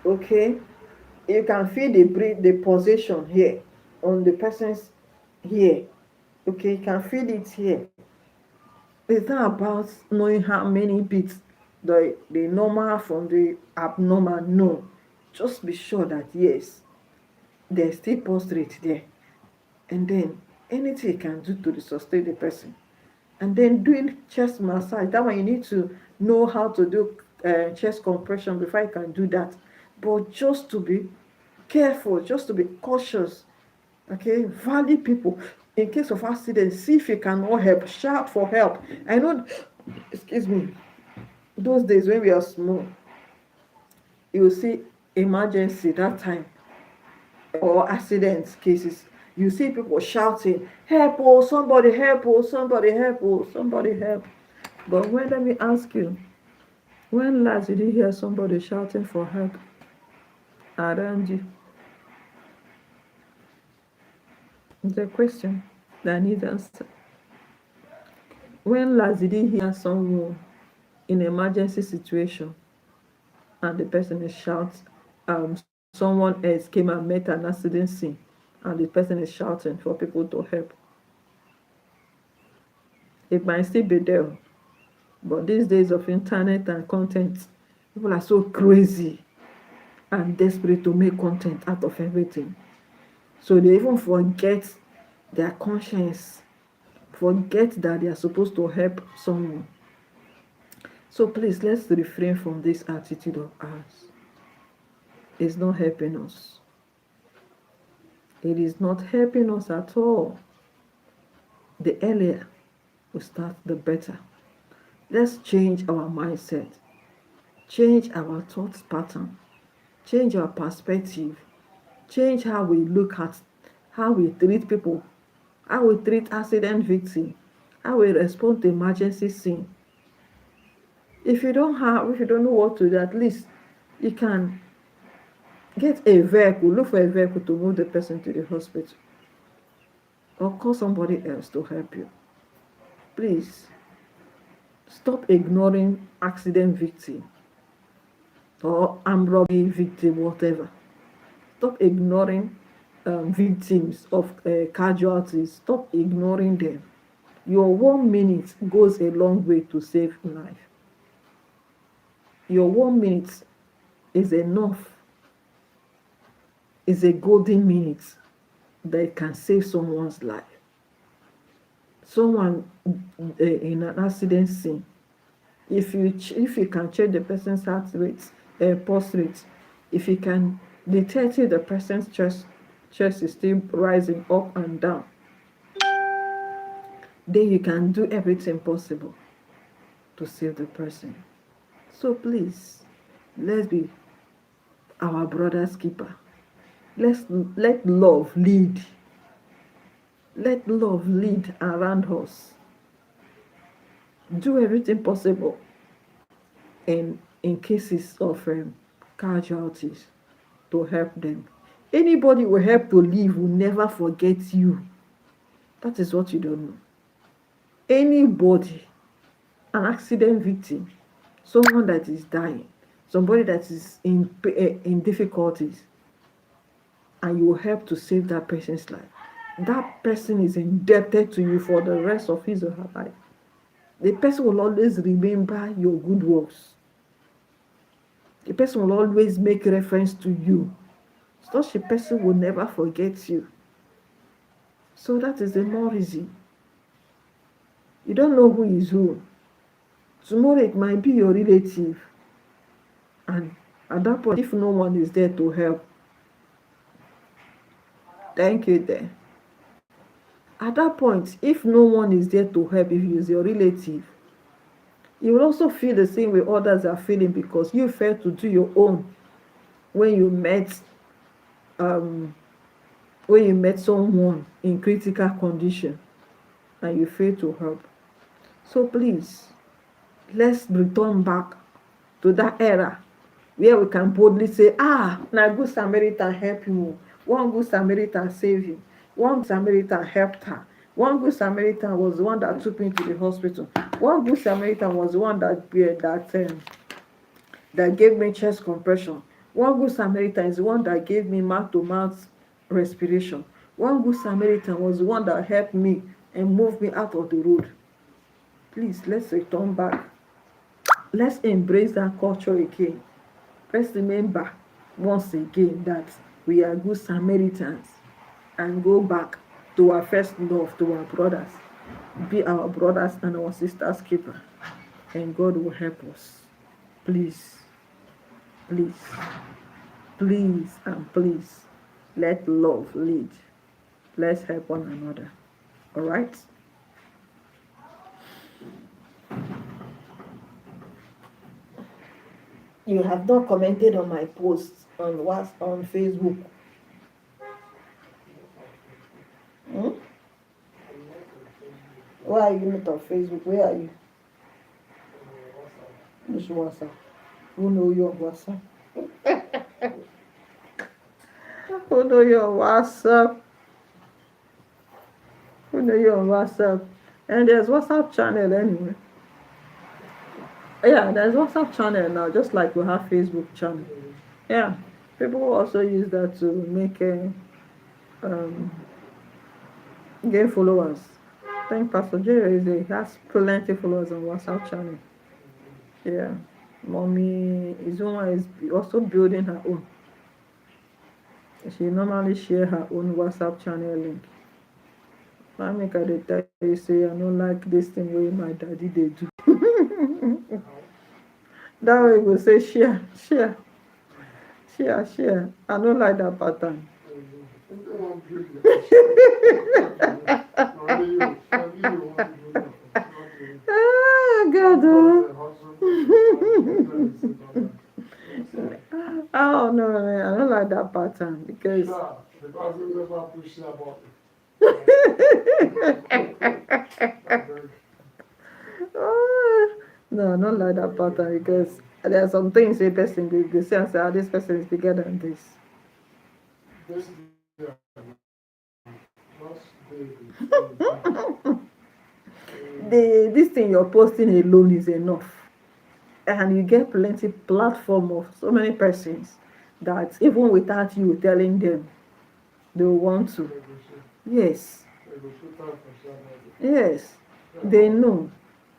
S1: Okay, you can feel the pulsation here on the person's here. Okay, you can feel it here. It's not about knowing how many beats, the normal from the abnormal. No, just be sure that yes, there's still pulse rate there, and then anything you can do to sustain the person. And then doing chest massage, that one you need to know how to do chest compression before you can do that. But just to be careful, just to be cautious, okay, value people. In case of accident, see if you cannot help, shout for help. I know, excuse me, those days when we are small, you will see emergency that time or accident cases, you see people shouting, help, oh, somebody help, oh, somebody help, oh, somebody help. But when, let me ask you, when last did you hear somebody shouting for help around you? It's a question that needs answer. When last did you hear someone in an emergency situation and the person is shouting, someone else came and met an accident scene and the person is shouting for people to help? It might still be there, but these days of internet and content, people are so crazy and desperate to make content out of everything. So they even forget their conscience, forget that they are supposed to help someone. So please, let's refrain from this attitude of ours. It's not helping us. It is not helping us at all. The earlier we start, the better. Let's change our mindset, change our thought pattern, change our perspective, change how we look at, how we treat people, how we treat accident victims, how we respond to emergency scene. If you don't know what to do, at least you can get a vehicle, look for a vehicle to move the person to the hospital, or call somebody else to help you. Please stop ignoring accident victim or armed robbery victim, whatever. Stop ignoring victims of casualties. Stop ignoring them. Your 1 minute goes a long way to save life. Your 1 minute is enough. Is a golden minute that can save someone's life. Someone in an accident scene, if you can check the person's heart rate, pulse rate, if you can detect if the person's chest is still rising up and down, then you can do everything possible to save the person. So please, let's be our brother's keeper. Let love lead. Let love lead around us. Do everything possible in cases of casualties to help them. Anybody will help to live will never forget you. That is what you don't know. Anybody, an accident victim, someone that is dying, somebody that is in difficulties, and you will help to save that person's life, that person is indebted to you for the rest of his or her life. The person will always remember your good works. The person will always make reference to you. Such a person will never forget you. So that is the more reason. You don't know who is who. Tomorrow it might be your relative. And at that point, if no one is there to help, thank you there. At that point, if no one is there to help, if it's your relative, you will also feel the same way others are feeling, because you failed to do your own when you met someone in critical condition and you fail to help. So please, let's return back to that era where we can boldly say, na good Samaritan help you. One good Samaritan saved him. One good Samaritan helped her. One good Samaritan was the one that took me to the hospital. One good Samaritan was the one that gave me chest compression. One good Samaritan is the one that gave me mouth-to-mouth respiration. One good Samaritan was the one that helped me and moved me out of the road. Please, let's return back. Let's embrace that culture again. Let's remember once again that we are good Samaritans, and go back to our first love, to our brothers. Be our brothers and our sisters' keeper, and God will help us. Please, please, please, and please, let love lead. Let's help one another. All right? You have not commented on my posts on Facebook. Why are you not on Facebook? Where are you? Which WhatsApp? Who know your WhatsApp? Who know your WhatsApp? Who know your WhatsApp? And there's WhatsApp channel anyway. Yeah, there's WhatsApp channel now, just like we have Facebook channel. Yeah, people also use that to make gain followers. I think Pastor Jerry has plenty of followers on WhatsApp channel. Yeah, mommy Izuma is also building her own. She normally share her own WhatsApp channel link. I make her dey tell you say I don't like this thing wey my daddy they do. That way we say share. I don't like that pattern. God. Oh no, man, I don't like that pattern because. No, not like that pattern, because there are some things a person will say and say, this person is bigger than this. This thing you're posting alone is enough. And you get plenty platform of so many persons that even without you telling them, they want to. Yes, they know.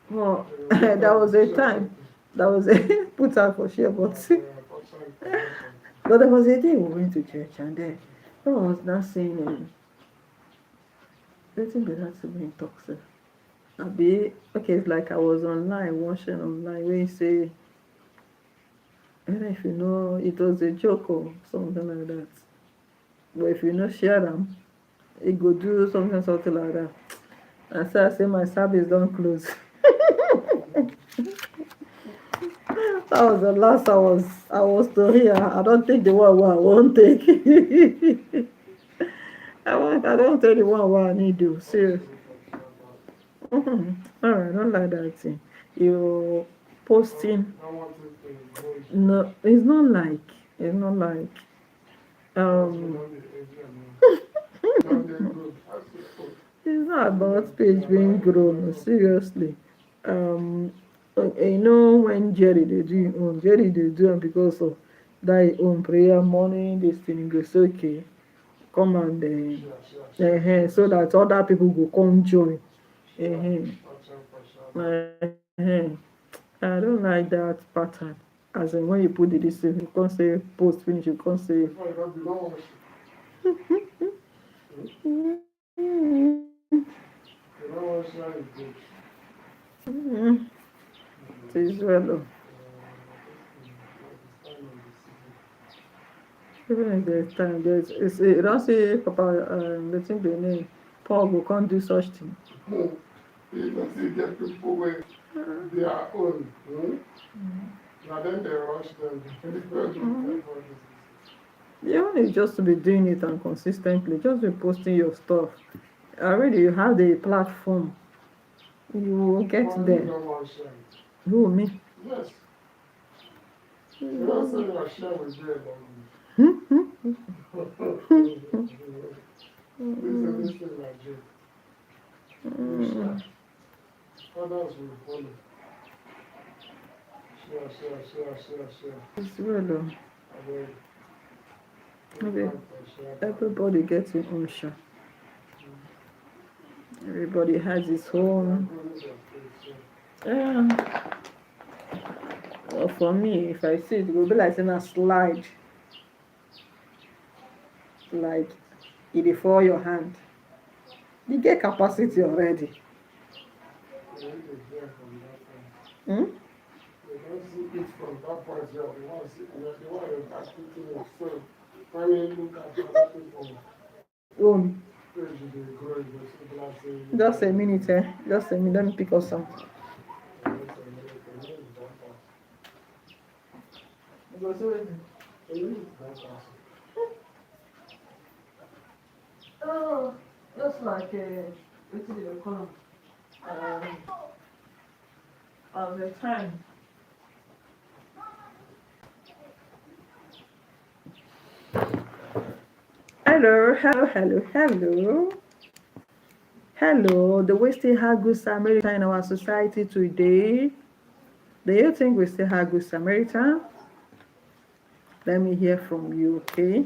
S1: Well, there was a time that was put out for share, but there was a day we went to church, and then I was not saying letting be that to be toxic. Okay, it's like I was watching online where you say, if you know it was a joke or something like that. But if you know share them, it go do something like that. And so I say my service don't close. That was the last I was to hear. I don't think the one I won't take. I don't take the one I need to. Serious. Alright, don't like that thing. You posting. No, it's not like it's not about page being grown, seriously. When Jerry they do it because of that own prayer morning, this thing goes okay. come and so that other people go come join. I don't like that pattern. As in when you put this in, you can't say post finish, you can't say. It is well. Even if there's time, you don't say Papa, the thing they name, Paul will can't do such thing.
S2: You don't see get people with their own. Now then they rush them.
S1: The only is just to be doing it and consistently, just be posting your stuff. Already you have the platform. You will get there. Who, me?
S2: Yes. You don't say you're sharing with me alone. This is like joke. Others will follow. Share.
S1: It's real though. Maybe everybody gets his own share. Everybody has his own. Yeah. Well, for me, if I see it, it will be like in a slide. Like it before your hand. You get capacity already. Hmm?
S2: It's from that point, you want to see, you want to activity yourself. When you look at other people,
S1: just a minute, just a minute, let me pick up some. Oh, just like what's it called? Of the time. Hello, do we still have good Samaritan in our society today? Do you think we still have good Samaritan? Let me hear from you, okay?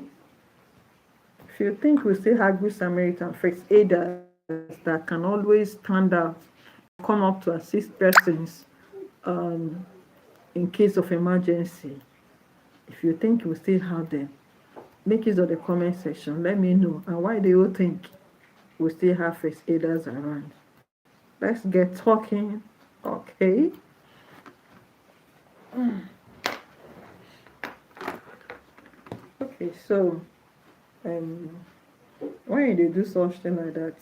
S1: If you think we still have good Samaritan, first aiders that can always stand out, come up to assist persons in case of emergency. If you think we still have them, make use of the comment section. Let me know. And why do you think we still have first aiders around? Let's get talking, okay? Okay, so when you do such thing like that,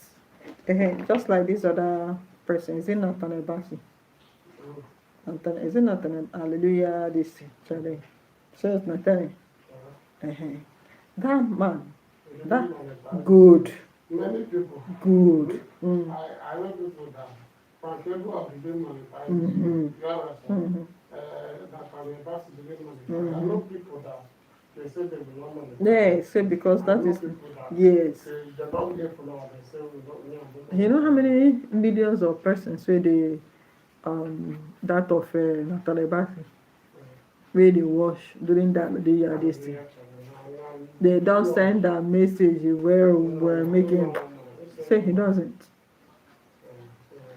S1: just like this other person, is it not an Ebasi? Is it not an Hallelujah? This today, so it's not telling. That man, that good.
S2: Many people.
S1: Good.
S2: I know people that from people of the game money. You understand? That from the past to the game money. I know people that they say they belong on the
S1: yeah, say because that is yes.
S2: They don't get follow. They say we don't.
S1: You know how many millions of persons say they that of Natalie Basi where they wash during that day this thing. They don't send that message where we're making. Say he doesn't.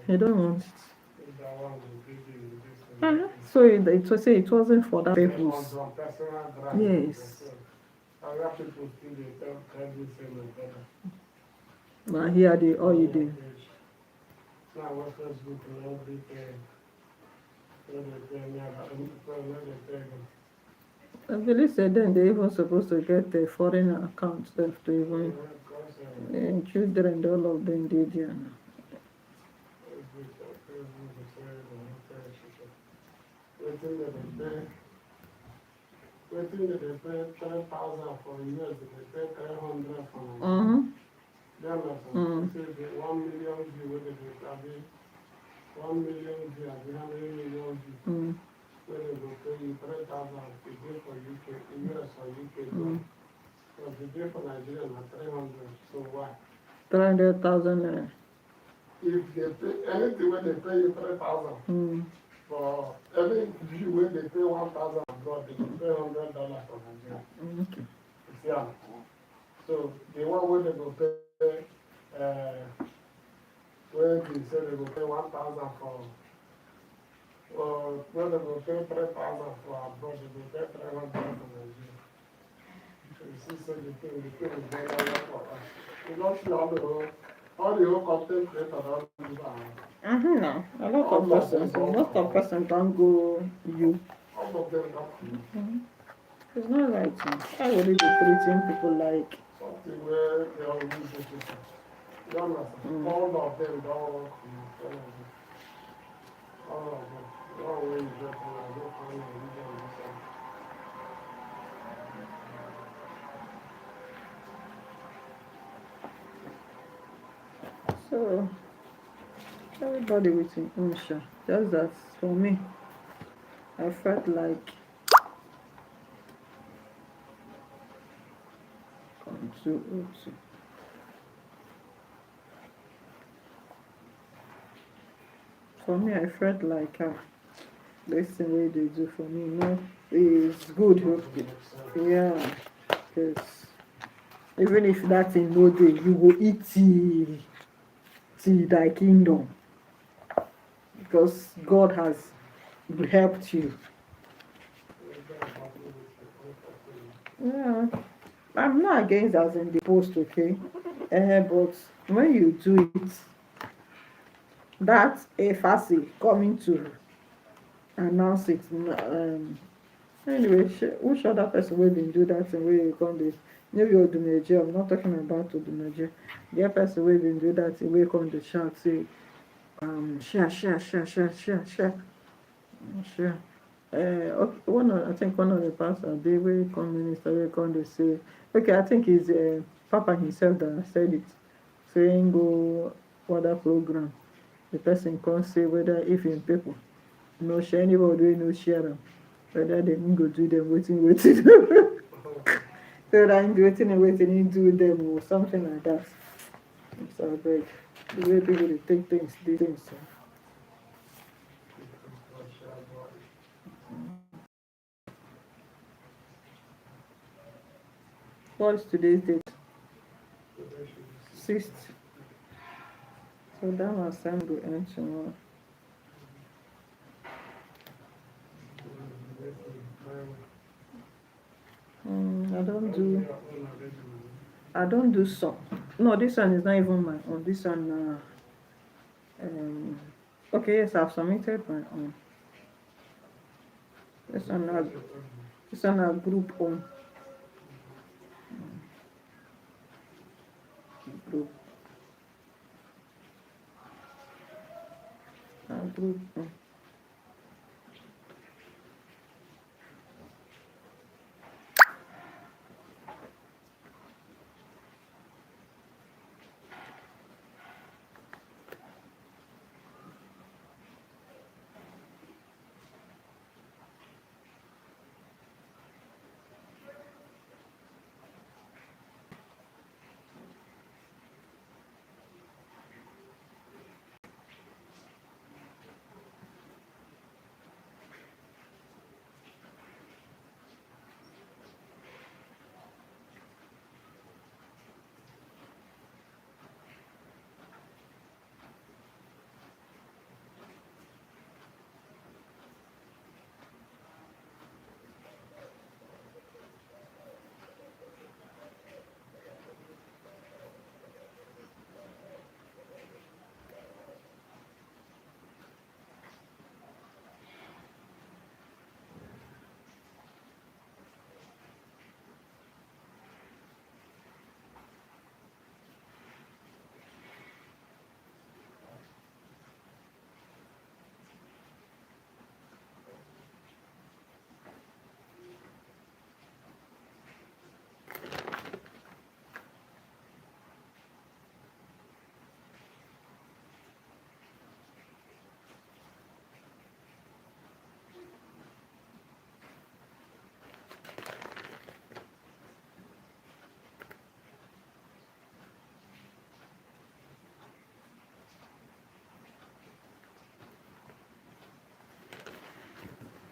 S1: He don't want it. So it was say it wasn't for that purpose. Yes. But here they all you do. I believe said then they even supposed to get the foreign accounts to even children, all of them did here now.
S2: Waiting that they pay 10,000 for years, they pay 300 for Then say 1 million view, whether they 1 million view, how many million view? Whether they will pay you 3,000 a day for UK, US or UK. But the day for Nigeria is 300, so why?
S1: 300,000.
S2: If they pay anything when they pay you 3,000, for every view when they pay 1,000 abroad, they will pay $100 for Nigeria.
S1: Okay.
S2: Yeah. So the one where they go pay, where they say they go pay 1,000 for, where they go pay 3,000 for abroad, they go pay 300 for Nigeria. So you see, so the thing is very well for us. You don't see all the whole content creators don't do that.
S1: No, a lot of persons, most of persons don't go you.
S2: All of them don't.
S1: It's not right. How will you be treating people like?
S2: Something where they all use it. You understand? All of them don't work for you. All of them. One way you get to, I don't find a religion in this one.
S1: So everybody with his own share. Just that for me, I felt like oops. For me, I felt like this thing wey they do for me, is good. Yeah, because even if that thing no dey, you go eat till thy kingdom, because God has helped you. Yeah, I'm not against as in the post, okay? But when you do it, that a Efasi coming to announce it. Anyway, which other person wey bin do that thing wey you come dey, maybe Odumeje, I'm not talking about Odumeje. The person wey bin do that thing wey come dey shout say, share. Okay, I think one of the pastors dey wey come minister wey come dey say, okay, I think it's Papa himself that said it, saying go other program. The person come say whether if im people no share, anybody wey no share am, whether dem go do dem wetin so that him do wetin him do dem or something like that. So abeg, the way people dey take things, these things. What is today's date? 6th. So that one Sam go end tomorrow. I don't do some. No, this one is not even my own. This one okay, yes, I've submitted my own. This one a group own. Group. Group own.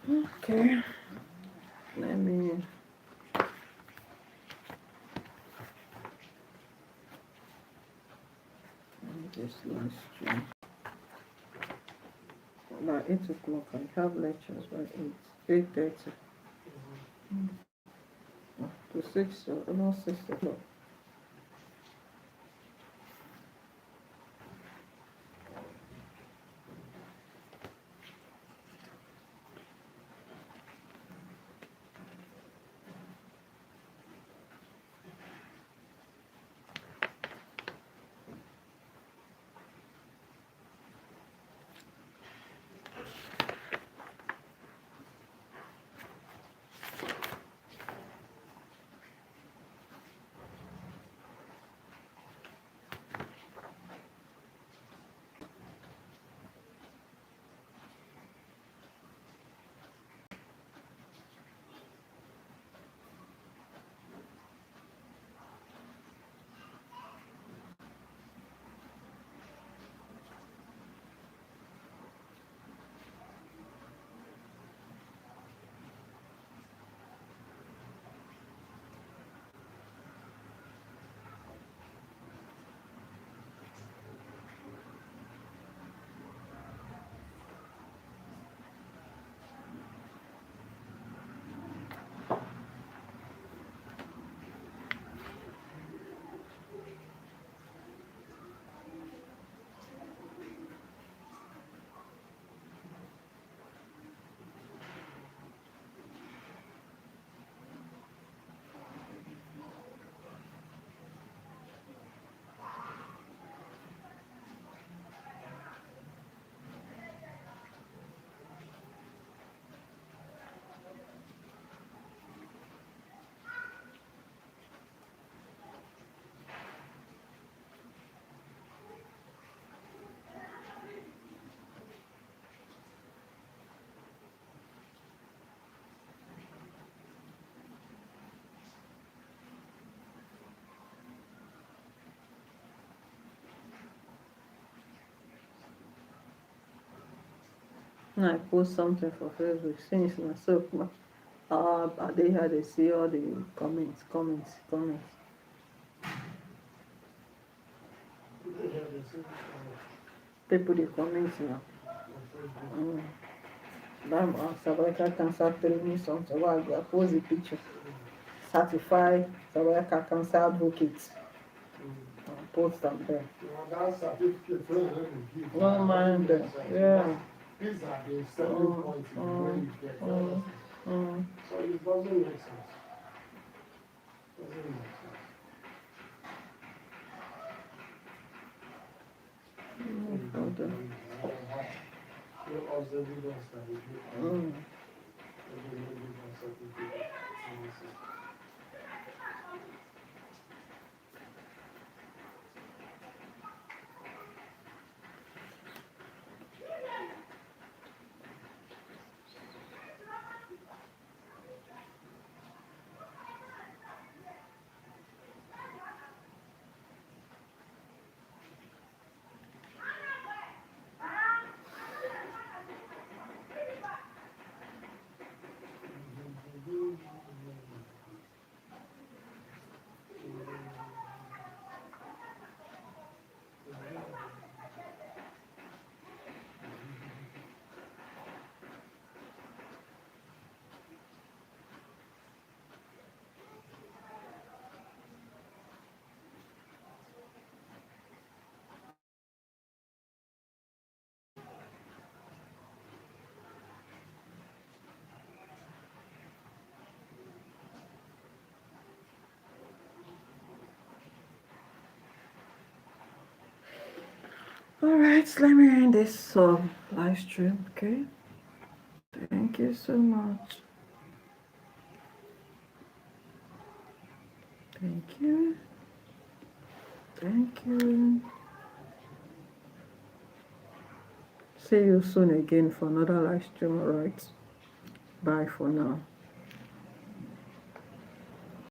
S1: Okay. Let me this live stream. By 8 o'clock, I have lectures by 8:30 to 6, or not 6 o'clock. And I post something for Facebook since myself. They had to see all the comments. People the comments now. Sabaraka Cancer Training something. Well, I post the picture. Certified Sabaraka Cancer Advocate. Post them there. No mind them. Yeah.
S2: These are the selling points when you get there. So it doesn't make sense. Doesn't make sense. You also evidence that if you
S1: Alright, let me end this live stream, okay? Thank you so much. Thank you. Thank you. See you soon again for another live stream, alright? Bye for now.